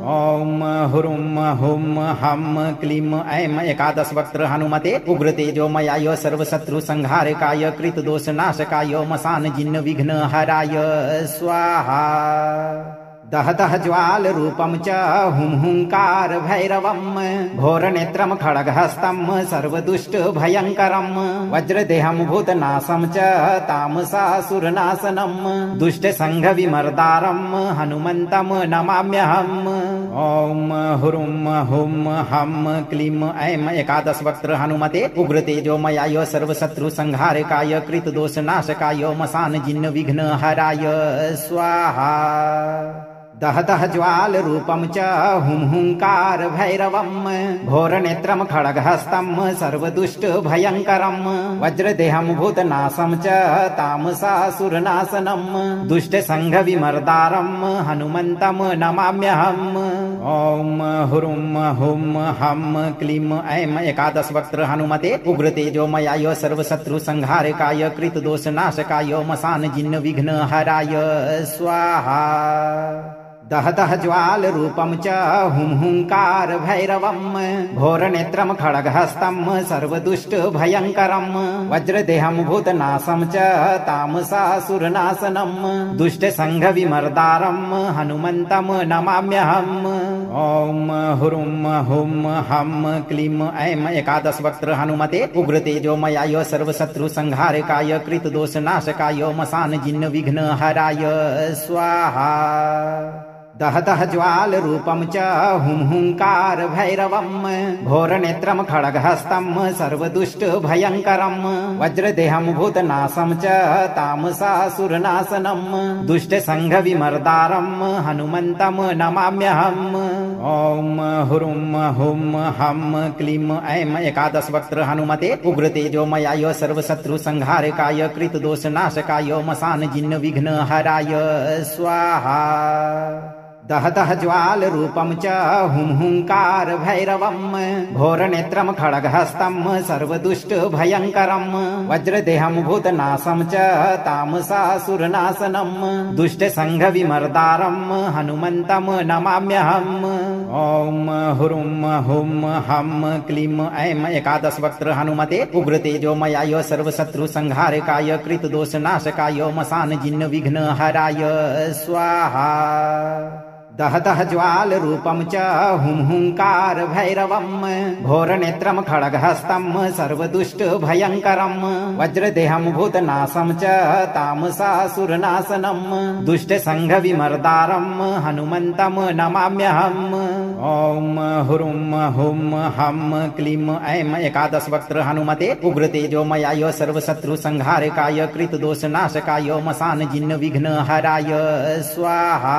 ओम हुरुम हुम हम क्लीम ऐं एकादश वक्त्र हनुमते उग्र तेजोमयाय सर्वशत्रु संहारकाय कृत दोष नाशकाय मसान जिन्न विघ्न हराय स्वाहा। दह दह ज्वाल रूपम च हुं हुंकार भैरवम घोर नेत्रम खड्गहस्तम सर्वदुष्ट भयंकरम वज्रदेहम भूतनाशम च तामसासुरनाशनम दुष्ट संघ विमर्दारम हनुमंतम नमाम्यहम्। ओम हुरुम हुम हम क्लीम ऐं एकादश वक्त्र हनुमते उग्र तेजोमयाय सर्वशत्रु संहारकाय कृत दोष नाशकाय मसान जिन्न विघ्न हराय स्वाहा। दह दह ज्वाल रूपम च हुं हुंकार भैरवम घोर नेत्रम खड्गहस्तम सर्वदुष्ट भयंकरम वज्रदेहम भूतनाशम च तामसासुरनाशनम दुष्ट संघ विमर्दारम हनुमंतम नमाम्यहम्। ओम हुरुम हुम हम क्लीम ऐं एकादश वक्त्र हनुमते उग्र तेजोमयाय सर्वशत्रु संहारकाय कृत दोष नाशकाय मसान जिन्न विघ्न हराय स्वाहा। दह दह ज्वाल रूपम च हुं हुंकार भैरवम घोर नेत्रम खड्गहस्तम सर्वदुष्ट भयंकरम वज्रदेहम भूतनाशम च तामसासुरनाशनम दुष्ट संघ विमर्दारम हनुमंतम नमाम्यहम्। ओम हुरुम हुम हम क्लीम ऐं एकादश वक्त्र हनुमते उग्र तेजोमयाय सर्वशत्रु संहारकाय कृत दोष नाशकाय मसान जिन्न विघ्न हराय स्वाहा। दह दह ज्वाल रूपम च हुं हुंकार भैरवम घोर नेत्रम खड्गहस्तम सर्वदुष्ट भयंकरम वज्रदेहम भूतनाशम च तामसासुरनाशनम दुष्ट संघ विमर्दारम हनुमंतम नमाम्यहम्। ओम हुरुम हुम हम क्लीम ऐं एकादश वक्त्र हनुमते उग्र तेजोमयाय सर्वशत्रु संहारकाय कृत दोष नाशकाय मसान जिन्न विघ्न हराय स्वाहा। दह दह ज्वाल रूपम च हुं हुंकार भैरवम घोर नेत्रम खड्गहस्तम सर्वदुष्ट भयंकरम वज्रदेहम भूतनाशम च तामसासुरनाशनम दुष्ट संघ विमर्दारम हनुमंतम नमाम्यहम्। ओम हुरुम हुम हम क्लीम ऐं एकादश वक्त्र हनुमते उग्र तेजोमयाय सर्वशत्रु संहारकाय कृत दोष नाशकाय मसान जिन्न विघ्न हराय स्वाहा। दह दह ज्वाल रूपम च हुं हुंकार भैरवम घोर नेत्रम खड्गहस्तम सर्वदुष्ट भयंकरम वज्रदेहम भूतनाशम च तामसासुरनाशनम दुष्ट संघ विमर्दारम हनुमंतम नमाम्यहम्। ओम हुरुम हुम हम क्लीम ऐं एकादश वक्त्र हनुमते उग्र तेजोमयाय सर्वशत्रु संहारकाय कृत दोष नाशकाय मसान जिन्न विघ्न हराय स्वाहा।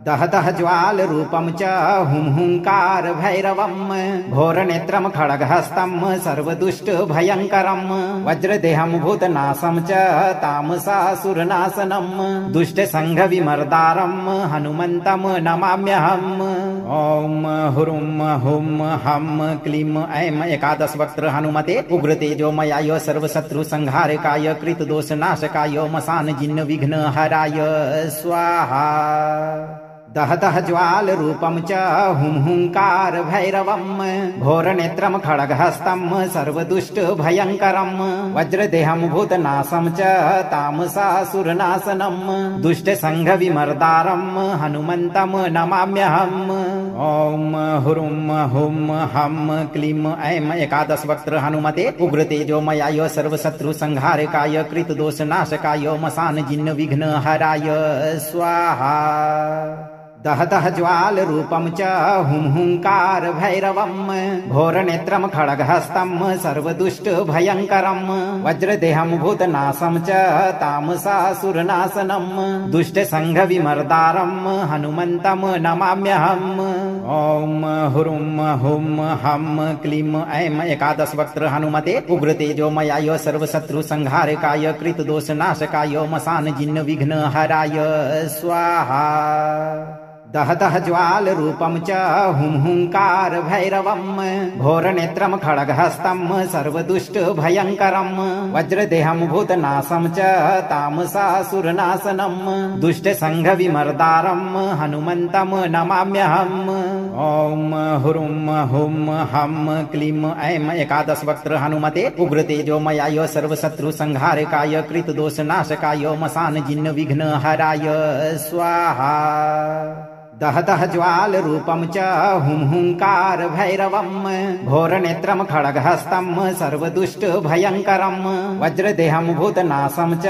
दह दह ज्वाल रूपम च हुं हुंकार भैरवम घोर नेत्रम खड्गहस्तम सर्वदुष्ट भयंकरम वज्रदेहम भूतनाशम च तामसासुरनाशनम दुष्ट संघ विमर्दारम हनुमंतम नमाम्यहम्। ओम हुरुम हुम हम क्लीम ऐं एकादश वक्त्र हनुमते उग्र तेजोमयाय सर्वशत्रु संहारकाय कृत दोष नाशकाय मसान जिन्न विघ्न हराय स्वाहा। दह दह ज्वाल रूपम च हुं हुंकार भैरवम घोर नेत्रम खड्गहस्तम सर्वदुष्ट भयंकरम वज्रदेहम भूतनाशम च तामसासुरनाशनम दुष्ट संघ विमर्दारम हनुमंतम नमाम्यहम्। ओम हुरुम हुम हम क्लीम ऐं एकादश वक्त्र हनुमते उग्र तेजोमयाय सर्वशत्रु संहारकाय कृत दोष नाशकाय मसान जिन्न विघ्न हराय स्वाहा। दह दह ज्वाल रूपम च हुं हुंकार भैरवम घोर नेत्रम खड्गहस्तम सर्वदुष्ट भयंकरम वज्रदेहम भूतनाशम च तामसासुरनाशनम दुष्ट संघ विमर्दारम हनुमंतम नमाम्यहम्। ओम हुरुम हुम हम क्लीम ऐं एकादश वक्त्र हनुमते उग्र तेजोमयाय सर्वशत्रु संहारकाय कृत दोष नाशकाय मसान जिन्न विघ्न हराय स्वाहा। दहतः ज्वाल रूपं च हुंकार भैरवं घोरनेत्रं खड्गहस्तं सर्वदुष्ट भयंकरं वज्रदेहं भूतनाशं च तामसासुरनाशनं दुष्ट संघ विमर्दारं हनुमन्तं नमाम्यहम्। ओम हुरुम हुम हम क्लीम ऐं एकादश वक्त्र हनुमते उग्र तेजोमयाय सर्वशत्रु संहारकाय कृत दोष नाशकाय मसान जिन्न विघ्न हराय स्वाहा। दहतः ज्वाल रूपं च हुंकार भैरवं घोरनेत्रं खड्गहस्तं सर्वदुष्ट भयंकरं वज्रदेहं भूतनाशं च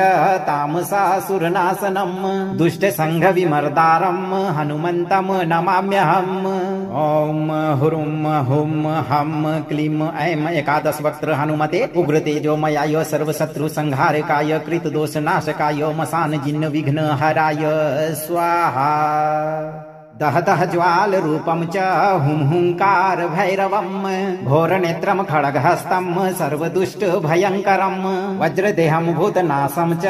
तामसासुरनाशनं दुष्ट संघ विमर्दारं हनुमन्तं नमाम्यहम्। ओम हुरुम हुम हम क्लीम ऐं एकादश वक्त्र हनुमते उग्र तेजोमयाय सर्वशत्रु संहारकाय कृत दोष नाशकाय मसान जिन्न विघ्न हराय स्वाहा। दहतः ज्वाल रूपं च हुंकार भैरवं घोरनेत्रं खड्गहस्तं सर्वदुष्ट भयंकरं वज्रदेहं भूतनाशं च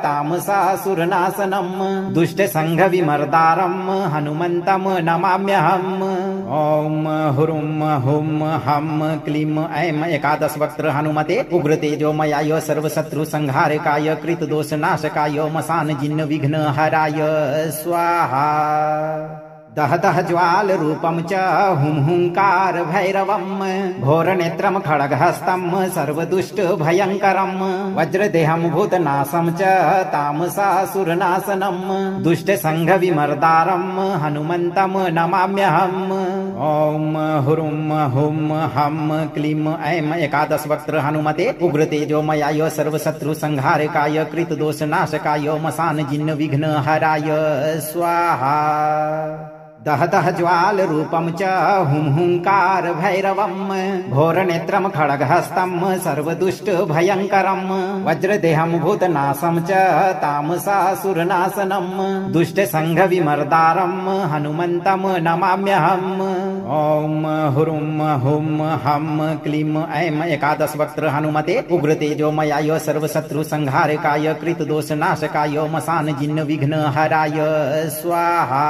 तामसासुरनाशनं दुष्ट संघ विमर्दारं हनुमन्तं नमाम्यहम्। ओम हुरुम हुम हम क्लीम ऐं एकादश वक्त्र हनुमते उग्र तेजोमयाय सर्वशत्रु संहारकाय कृत दोष नाशकाय मसान जिन्न विघ्न हराय स्वाहा। दहतः ज्वाल रूपं च हुंकार भैरवं घोरनेत्रं खड्गहस्तं सर्वदुष्ट भयंकरं वज्रदेहं भूतनाशं च तामसासुरनाशनं दुष्ट संघ विमर्दारं हनुमन्तं नमाम्यहम्। ओम हुरुम हुम हम क्लीम ऐं एकादश वक्त्र हनुमते उग्र तेजोमयाय सर्वशत्रु संहारकाय कृत दोष नाशकाय मसान जिन्न विघ्न हराय स्वाहा। दहतः ज्वाल रूपं च हुंकार भैरवं घोरनेत्रं खड्गहस्तं सर्वदुष्ट भयंकरं वज्रदेहं भूतनाशं च तामसासुरनाशनं दुष्ट संघ विमर्दारं हनुमन्तं नमाम्यहम्। ओम हुरुम हुम हम क्लीम ऐं एकादश वक्त्र हनुमते उग्र तेजोमयाय सर्वशत्रु संहारकाय कृत दोष नाशकाय मसान जिन्न विघ्न हराय स्वाहा।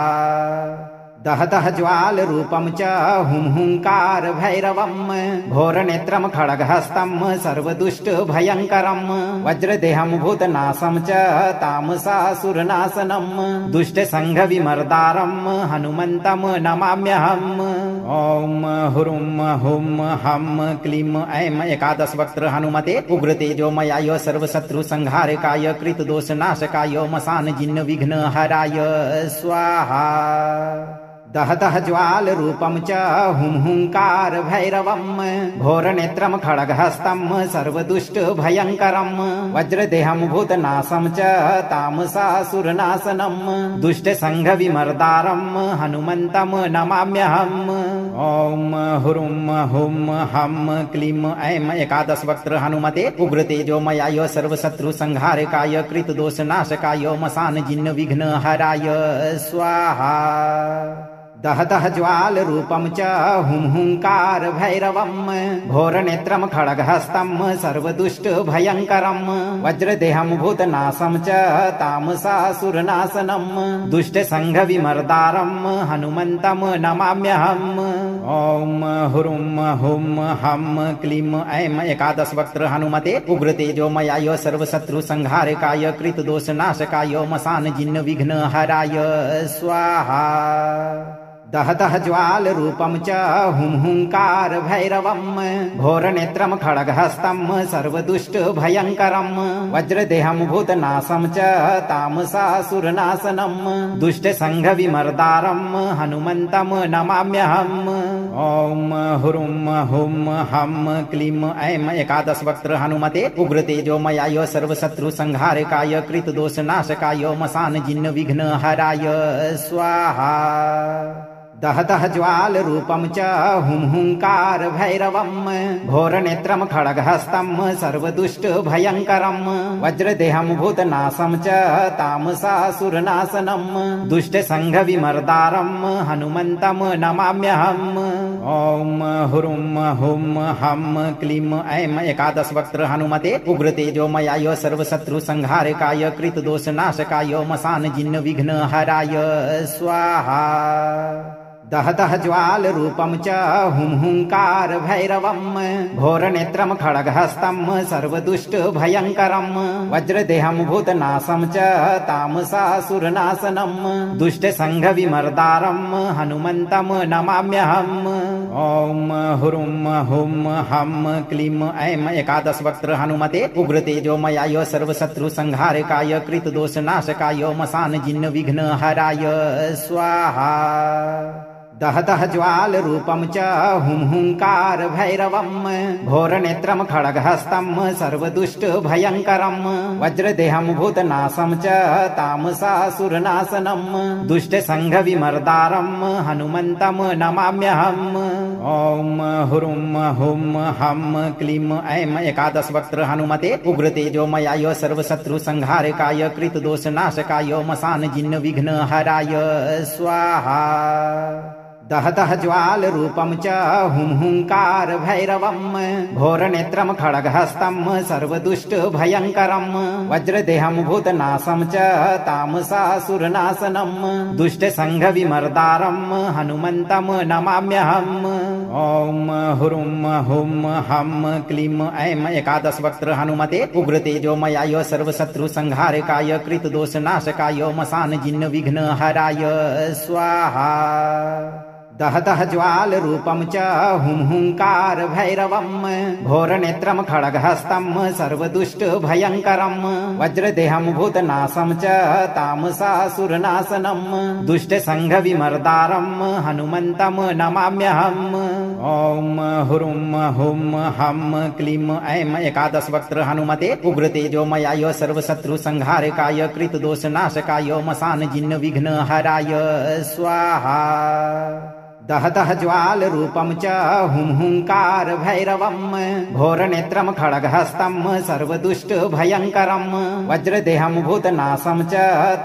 दहतः ज्वाल रूपं च हुंकार भैरवं घोरनेत्रं खड्गहस्तं सर्वदुष्ट भयंकरं वज्रदेहं भूतनाशं च तामसासुरनाशनं दुष्ट संघ विमर्दारं हनुमन्तं नमाम्यहम्। ओम हुरुम हुम हम क्लीम ऐं एकादश वक्त्र हनुमते उग्र तेजोमयाय सर्वशत्रु संहारकाय कृत दोष नाशकाय मसान जिन्न विघ्न हराय स्वाहा। दहतः ज्वाल रूपं च हुंकार भैरवं घोरनेत्रं खड्गहस्तं सर्वदुष्ट भयंकरं वज्रदेहं भूतनाशं च तामसासुरनाशनं दुष्ट संघ विमर्दारं हनुमन्तं नमाम्यहम्। ओम हुरुम हुम हम क्लीम ऐं एकादश वक्त्र हनुमते उग्र तेजोमयाय सर्वशत्रु संहारकाय कृत दोष नाशकाय मसान जिन्न विघ्न हराय स्वाहा। दहतः ज्वाल रूपं च हुंकार भैरवं घोरनेत्रं खड्गहस्तं सर्वदुष्ट भयंकरं वज्रदेहं भूतनाशं च तामसासुरनाशनं दुष्ट संघ विमर्दारं हनुमन्तं नमाम्यहम्। ओम हुरुम हुम हम क्लीम ऐं एकादश वक्त्र हनुमते उग्र तेजोमयाय सर्वशत्रु संहारकाय कृत दोष नाशकाय मसान जिन्न विघ्न हराय स्वाहा। दहतः ज्वाल रूपं च हुंकार भैरवं घोरनेत्रं खड्गहस्तं सर्वदुष्ट भयंकरं वज्रदेहं भूतनाशं च तामसासुरनाशनं दुष्ट संघ विमर्दारं हनुमन्तं नमाम्यहम्। ओम हुरुम हुम हम क्लीम ऐं एकादश वक्त्र हनुमते उग्र तेजोमयाय सर्वशत्रु संहारकाय कृत दोष नाशकाय मसान जिन्न विघ्न हराय स्वाहा। दहतः ज्वाल रूपं च हुंकार भैरवं घोरनेत्रं खड्गहस्तं सर्वदुष्ट भयंकरं वज्रदेहं भूतनाशं च तामसासुरनाशनं दुष्ट संघ विमर्दारं हनुमन्तं नमाम्यहम्। ओम हुरुम हुम हम क्लीम ऐं एकादश वक्त्र हनुमते उग्र तेजोमयाय सर्वशत्रु संहारकाय कृत दोष नाशकाय मसान जिन्न विघ्न हराय स्वाहा। दह दह ज्वाल रूपम च हुं हुंकार भैरवम घोर नेत्रम खड्गहस्तम सर्वदुष्ट भयंकरम वज्रदेहम भूतनाशम च तामसासुरनाशनम दुष्ट संघ विमर्दारम हनुमंतम नमाम्यहम्। ओम हुरुम हुम हम क्लीम ऐं एकादश वक्त्र हनुमते उग्र तेजोमयाय सर्वशत्रु संहारकाय कृत दोष नाशकाय मसान जिन्न विघ्न हराय स्वाहा। दह दह ज्वाल रूपम च हुं हुंकार भैरवम घोर नेत्रम खड्गहस्तम सर्वदुष्ट भयंकरम वज्रदेहम भूतनाशम च तामसासुरनाशनम दुष्ट संघ विमर्दारम हनुमंतम नमाम्यहम्। ओम हुरुम हुम हम क्लीम ऐं एकादश वक्त्र हनुमते उग्र तेजोमयाय सर्वशत्रु संहारकाय कृत दोष नाशकाय मसान जिन्न विघ्न हराय स्वाहा। दह दह ज्वाल रूपम च हुं हुंकार भैरवम घोर नेत्रम खड्गहस्तम सर्वदुष्ट भयंकरम वज्रदेहम भूतनाशम च तामसासुरनाशनम दुष्ट संघ विमर्दारम हनुमंतम नमाम्यहम्। ओम हुरुम हुम हम क्लीम ऐं एकादश वक्त्र हनुमते उग्र तेजोमयाय सर्वशत्रु संहारकाय कृत दोष नाशकाय मसान जिन्न विघ्न हराय स्वाहा। दह दह ज्वाल रूपम च हुं हुंकार भैरवम घोर नेत्रम खड्गहस्तम सर्वदुष्ट भयंकरम वज्रदेहम भूतनाशम च तामसासुरनाशनम दुष्ट संघ विमर्दारम हनुमंतम नमाम्यहम्। ओम हुरुम हुम हम क्लीम ऐं एकादश वक्त्र हनुमते उग्र तेजोमयाय सर्वशत्रु संहारकाय कृत दोष नाशकाय मसान जिन्न विघ्न हराय स्वाहा। दह दह ज्वाल रूपम च हुं हुंकार भैरवम घोर नेत्रम खड्गहस्तम सर्वदुष्ट भयंकरम वज्रदेहम भूतनाशम च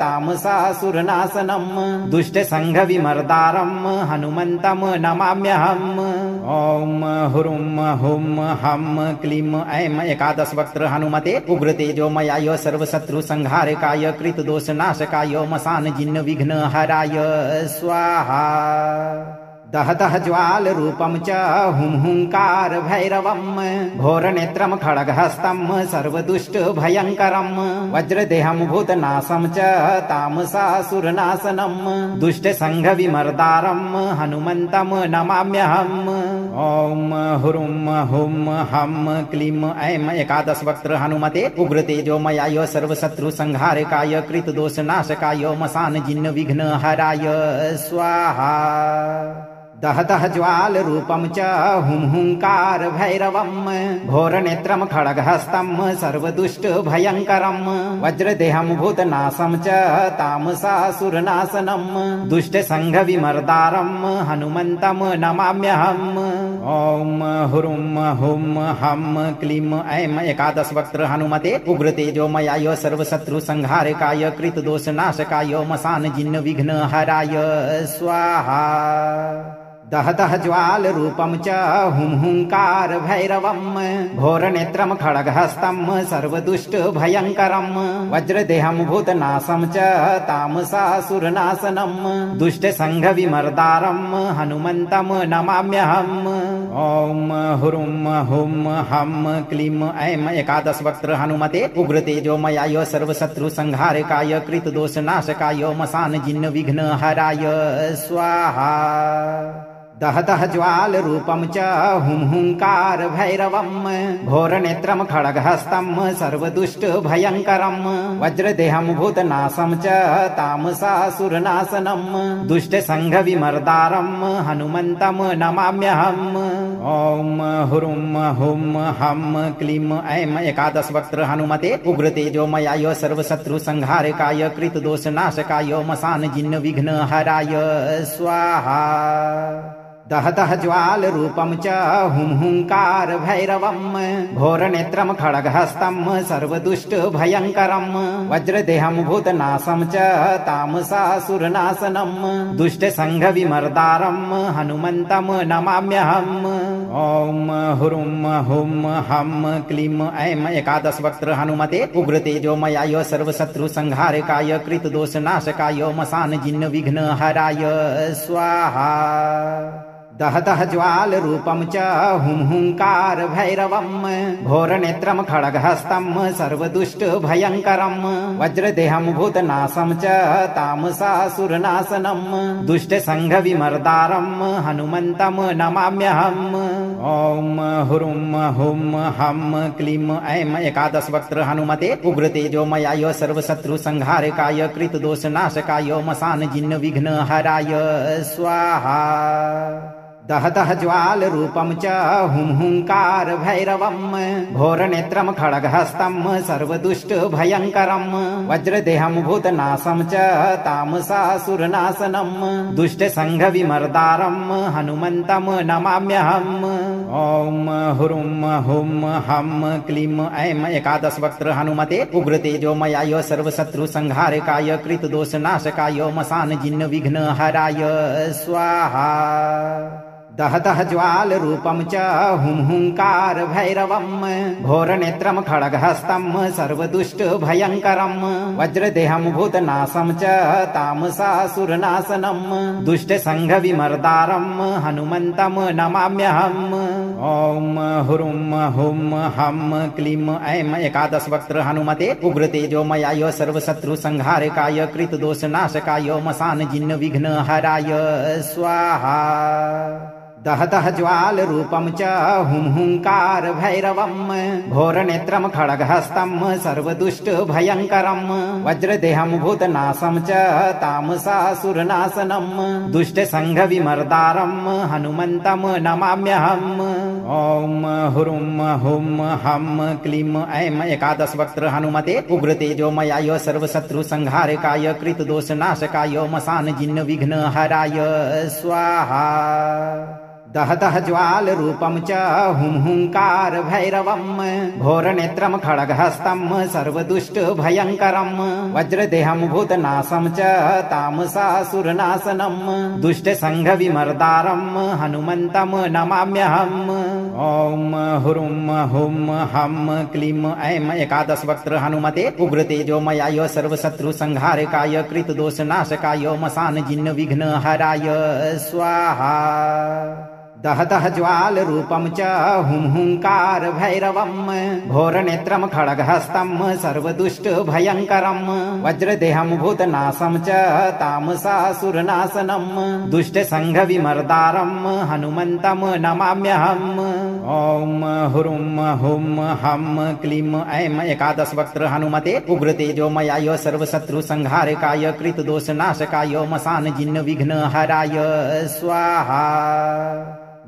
तामसासुरनाशनम दुष्ट संघ विमर्दारम हनुमंतम नमाम्यहम्। ओम हुरुम हुम हम क्लीम ऐं एकादश वक्त्र हनुमते उग्र तेजोमयाय सर्वशत्रु संहारकाय कृत दोष नाशकाय मसान जिन्न विघ्न हराय स्वाहा। दह दह ज्वाल रूपम च हुं हुंकार भैरवम घोर नेत्रम खड्गहस्तम सर्वदुष्ट भयंकरम वज्रदेहम भूतनाशम च तामसासुरनाशनम दुष्ट संघ विमर्दारम हनुमंतम नमाम्यहम्। ओम हुरुम हुम हम क्लीम ऐं एकादश वक्त्र हनुमते उग्र तेजोमयाय सर्वशत्रु संहारकाय कृत दोष नाशकाय मसान जिन्न विघ्न हराय स्वाहा। दह दह ज्वाल रूपम च हुं हुंकार भैरवम घोर नेत्रम खड्गहस्तम सर्वदुष्ट भयंकरम वज्रदेहम भूतनाशम च तामसासुरनाशनम दुष्ट संघ विमर्दारम हनुमंतम नमाम्यहम्। ओम हुरुम हुम हम क्लीम ऐं एकादश वक्त्र हनुमते उग्र तेजोमयाय सर्वशत्रु संहारकाय कृत दोष नाशकाय मसान जिन्न विघ्न हराय स्वाहा। दह दह ज्वाल रूपम च हुं हुंकार भैरवम घोर नेत्रम खड्गहस्तम सर्वदुष्ट भयंकरम वज्रदेहम भूतनाशम च तामसासुरनाशनम दुष्ट संघ विमर्दारम हनुमंतम नमाम्यहम्। ओम हुरुम हुम हम क्लीम ऐं एकादश वक्त्र हनुमते उग्र तेजोमयाय सर्वशत्रु संहारकाय कृत दोष नाशकाय मसान जिन्न विघ्न हराय स्वाहा। दह दह ज्वाल रूपम च हुं हुंकार भैरवम घोर नेत्रम खड्गहस्तम सर्वदुष्ट भयंकरम वज्रदेहम भूतनाशम च तामसासुरनाशनम दुष्ट संघ विमर्दारम हनुमंतम नमाम्यहम्। ओम हुरुम हुम हम क्लीम ऐं एकादश वक्त्र हनुमते उग्र तेजोमयाय सर्वशत्रु संहारकाय कृत दोष नाशकाय मसान जिन्न विघ्न हराय स्वाहा। दहदह ज्वाल रूपम च हुं हुंकार भैरवम घोरनेत्रम खड्गहस्तं सर्वदुष्ट भयंकरम वज्रदेहम भूतनाशम च तामसासुरनाशनम दुष्ट संघ विमर्दारम हनुमंतम नमाम्यहम्। ओम हुरुम हुम हम क्लीम ऐं एकादश वक्त्र हनुमते उग्र तेजोमयाय सर्वशत्रु संहारकाय कृत दोष नाशकाय मसान जिन्न विघ्न हराय स्वाहा। दहदह ज्वाल रूपम च हुं हुंकार भैरवम घोरनेत्रम खड्गहस्तं सर्वदुष्ट भयंकरम वज्रदेहम भूतनाशम च तामसासुरनाशनम दुष्ट संघ विमर्दारम हनुमंतम नमाम्यहम्। ओम हुरुम हुम हम क्लीम ऐं एकादश वक्त्र हनुमते उग्र तेजोमयाय सर्वशत्रु संहारकाय कृत दोष नाशकाय मसान जिन्न विघ्न हराय स्वाहा। दहदह ज्वाल रूपम च हुं हुंकार भैरवम घोरनेत्रम खड्गहस्तं सर्वदुष्ट भयंकरम वज्रदेहम भूतनाशम च तामसासुरनाशनम दुष्ट संघ विमर्दारम हनुमंतम नमाम्यहम्। ओम हुरुम हुम हम क्लीम ऐं एकादश वक्त्र हनुमते उग्र तेजोमयाय सर्वशत्रु संहारकाय कृत दोष नाशकाय मसान जिन्न विघ्न हराय स्वाहा। दहदह ज्वाल रूपम च हुं हुंकार भैरवम घोरनेत्रम खड्गहस्तं सर्वदुष्ट भयंकरम वज्रदेहम भूतनाशम च तामसासुरनाशनम दुष्ट संघ विमर्दारम हनुमंतम नमाम्यहम्। ओम हुरुम हुम हम क्लीम ऐं एकादश वक्त्र हनुमते उग्र तेजोमयाय सर्वशत्रु संहारकाय कृत दोष नाशकाय मसान जिन्न विघ्न हराय स्वाहा। दहदह ज्वाल रूपम च हुं हुंकार भैरवम घोरनेत्रम खड्गहस्तं सर्वदुष्ट भयंकरम वज्रदेहम भूतनाशम च तामसासुरनाशनम दुष्ट संघ विमर्दारम हनुमंतम नमाम्यहम्। ओम हुरुम हुम हम क्लीम ऐं एकादश वक्त्र हनुमते उग्र तेजोमयाय सर्वशत्रु संहारकाय कृत दोष नाशकाय मसान जिन्न विघ्न हराय स्वाहा। दहदह ज्वाल रूपम च हुं हुंकार भैरवम घोरनेत्रम खड्गहस्तं सर्वदुष्ट भयंकरम वज्रदेहम भूतनाशम च तामसासुरनाशनम दुष्ट संघ विमर्दारम हनुमंतम नमाम्यहम्। ओम हुरुम हुम हम क्लीम ऐं एकादश वक्त्र हनुमते उग्र तेजोमयाय सर्वशत्रु संहारकाय कृत दोष नाशकाय मसान जिन्न विघ्न हराय स्वाहा। दहदह ज्वाल रूपम च हुं हुंकार भैरवम घोरनेत्रम खड्गहस्तं सर्वदुष्ट भयंकरम वज्रदेहम भूतनाशम च तामसासुरनाशनम दुष्ट संघ विमर्दारम हनुमंतम नमाम्यहम्। ओम हुरुम हुम हम क्लीम ऐं एकादश वक्त्र हनुमते उग्र तेजोमयाय सर्वशत्रु संहारकाय कृत दोष नाशकाय मसान जिन्न विघ्न हराय स्वाहा।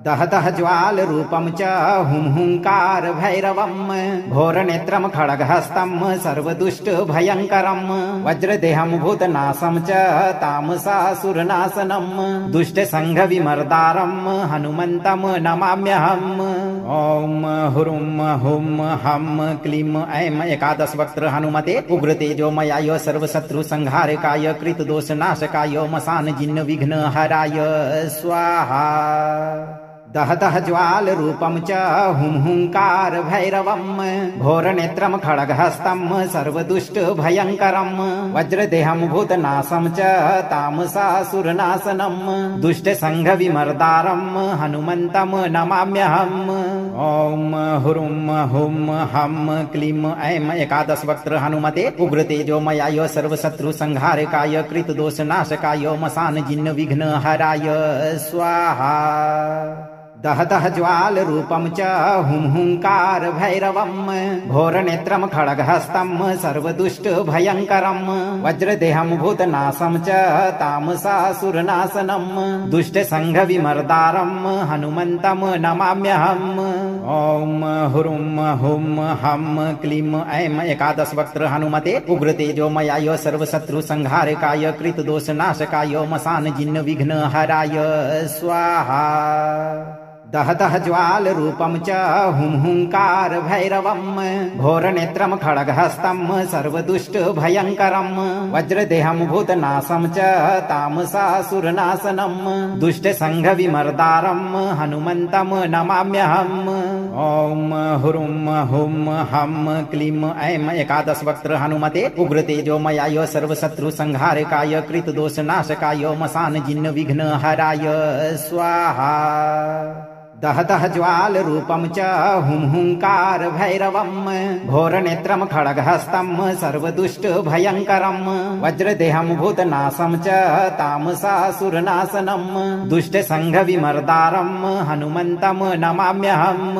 दहदह ज्वाल रूपम च हुं हुंकार भैरवम घोरनेत्रम खड्गहस्तं सर्वदुष्ट भयंकरम वज्रदेहम भूतनाशम च तामसासुरनाशनम दुष्ट संघ विमर्दारम हनुमंतम नमाम्यहम्। ओम हुरुम हुम हम क्लीम ऐं एकादश वक्त्र हनुमते उग्र तेजोमयाय सर्वशत्रु संहारकाय कृत दोष नाशकाय मसान जिन्न विघ्न हराय स्वाहा। दहदह ज्वाल रूपम च हुं हुंकार भैरवम घोरनेत्रम खड्गहस्तं सर्वदुष्ट भयंकरम वज्रदेहम भूतनाशम च तामसासुरनाशनम दुष्ट संघ विमर्दारम हनुमंतम नमाम्यहम्। ओम हुरुम हुम हम क्लीम ऐं एकादश वक्त्र हनुमते उग्र तेजोमयाय सर्वशत्रु संहारकाय कृत दोष नाशकाय मसान जिन्न विघ्न हराय स्वाहा। दहदह ज्वाल रूपम च हुं हुंकार भैरवम घोरनेत्रम खड्गहस्तं सर्वदुष्ट भयंकरम वज्रदेहम भूतनाशम च तामसासुरनाशनम दुष्ट संघ विमर्दारम हनुमंतम नमाम्यहम्। ओम हुरुम हुम हम क्लीम ऐं एकादश वक्त्र हनुमते उग्र तेजोमयाय सर्वशत्रु संहारकाय कृत दोष नाशकाय मसान जिन्न विघ्न हराय स्वाहा। दह दह ज्वाल रूपम च हुं हुंकार भैरवम घोर नेत्रम खड्गहस्तम सर्वदुष्ट भयंकरम वज्रदेहम भूतनाशम च तामसासुरनाशनम दुष्ट संघ विमर्दारम हनुमंतम नमाम्यहम्। ओम हुरुम हुम हम क्लीम ऐं एकादश वक्त्र हनुमते उग्र तेजोमयाय सर्वशत्रु संहारकाय कृत दोष नाशकाय मसान जिन्न विघ्न हराय स्वाहा। दह दह ज्वाल रूपम च हुं हुंकार भैरवम घोर नेत्रम खड्गहस्तम सर्वदुष्ट भयंकरम वज्रदेहम भूतनाशम च तामसासुरनाशनम दुष्ट संघ विमर्दारम हनुमंतम नमाम्यहम्।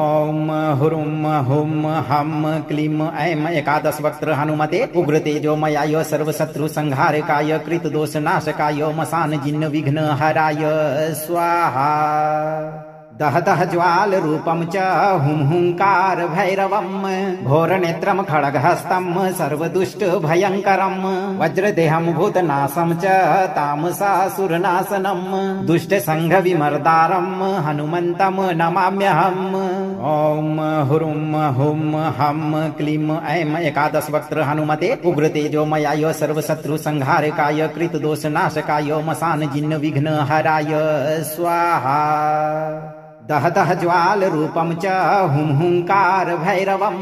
ओम हुरुम हुम हम क्लीम ऐं एकादश वक्त्र हनुमते उग्र तेजोमयाय सर्वशत्रु संहारकाय कृत दोष नाशकाय मसान जिन्न विघ्न हराय स्वाहा। दह दह ज्वाल रूपम च हुं हुंकार भैरवम घोर नेत्रम खड्गहस्तम सर्वदुष्ट भयंकरम वज्रदेहम भूतनाशम च तामसासुरनाशनम दुष्ट संघ विमर्दारम हनुमंतम नमाम्यहम्। ओम हुरुम हुम हम क्लीम ऐं एकादश वक्त्र हनुमते उग्र तेजोमयाय सर्वशत्रु संहारकाय कृत दोष नाशकाय मसान जिन्न विघ्न हराय स्वाहा। दह दह ज्वाल रूपम च हुं हुंकार भैरवम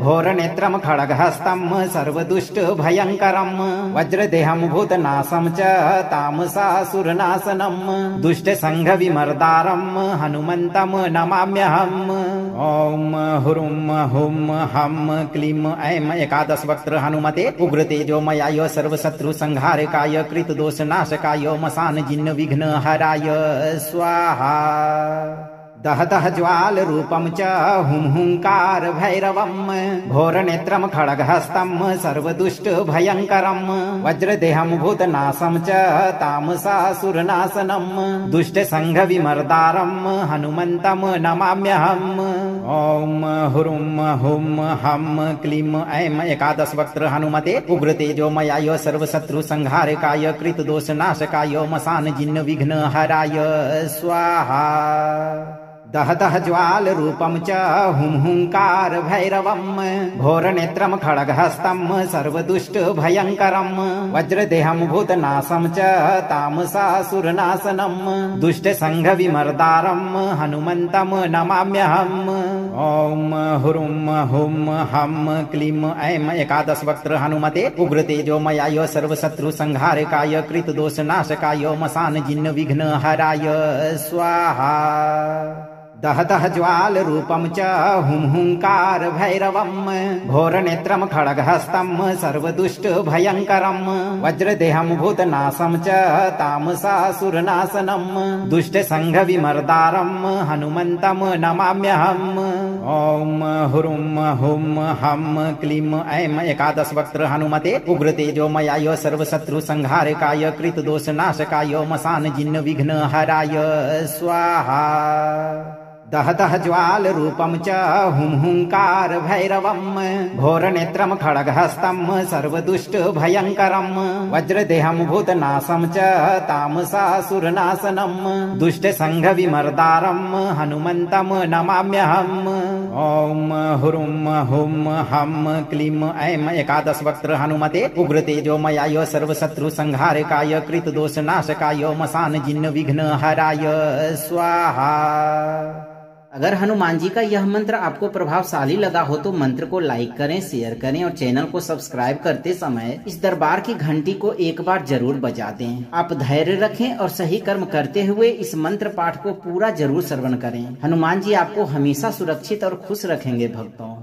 घोर नेत्रम खड्गहस्तम सर्वदुष्ट भयंकरम वज्रदेहम भूतनाशम च तामसासुरनाशनम दुष्ट संघ विमर्दारम हनुमंतम नमाम्यहम्। ओम हुरुम हुम हम क्लीम ऐं एकादश वक्त्र हनुमते उग्र तेजोमयाय सर्वशत्रु संहारकाय कृत दोष नाशकाय मसान जिन्न विघ्न हराय स्वाहा। दह दह ज्वाल रूपम च हुं हुंकार भैरवम घोर नेत्रम खड्गहस्तम सर्वदुष्ट भयंकरम वज्रदेहम भूतनाशम च तामसासुरनाशनम दुष्ट संघ विमर्दारम हनुमंतम नमाम्यहम्। ओम हुरुम हुम हम क्लीम ऐं एकादश वक्त्र हनुमते उग्र तेजोमयाय सर्वशत्रु संहारकाय कृत दोष नाशकाय मसान जिन्न विघ्न हराय स्वाहा। दह दह ज्वाल रूपम च हुं हुंकार भैरवम घोर नेत्रम खड्गहस्तम सर्वदुष्ट भयंकरम वज्रदेहम भूतनाशम च तामसासुरनाशनम दुष्ट संघ विमर्दारम हनुमंतम नमाम्यहम्। ओम हुरुम हुम हम क्लीम ऐं एकादश वक्त्र हनुमते उग्र तेजोमयाय सर्वशत्रु संहारकाय कृत दोष नाशकाय मसान जिन्न विघ्न हराय स्वाहा। दह दह ज्वाल रूपम च हुं हुंकार भैरवम घोर नेत्रम खड्गहस्तम सर्वदुष्ट भयंकरम वज्रदेहम भूतनाशम च तामसासुरनाशनम दुष्ट संघ विमर्दारम हनुमंतम नमाम्यहम्। ओम हुरुम हुम हम क्लीम ऐं एकादश वक्त्र हनुमते उग्र तेजोमयाय सर्वशत्रु संहारकाय कृत दोष नाशकाय मसान जिन्न विघ्न हराय स्वाहा। दह दह ज्वाल रूपम च हुं हुंकार भैरवम घोर नेत्रम खड्गहस्तम सर्वदुष्ट भयंकरम वज्रदेहम भूतनाशम च तामसासुरनाशनम दुष्ट संघ विमर्दारम हनुमंतम नमाम्यहम्। ओम हुरुम हुम हम क्लीम ऐं एकादश वक्त्र हनुमते उग्र तेजोमयाय सर्वशत्रु संहारकाय कृत दोष नाशकाय मसान जिन्न विघ्न हराय स्वाहा। अगर हनुमान जी का यह मंत्र आपको प्रभावशाली लगा हो तो मंत्र को लाइक करें, शेयर करें और चैनल को सब्सक्राइब करते समय इस दरबार की घंटी को एक बार जरूर बजा दें। आप धैर्य रखें और सही कर्म करते हुए इस मंत्र पाठ को पूरा जरूर श्रवण करें। हनुमान जी आपको हमेशा सुरक्षित और खुश रखेंगे भक्तों।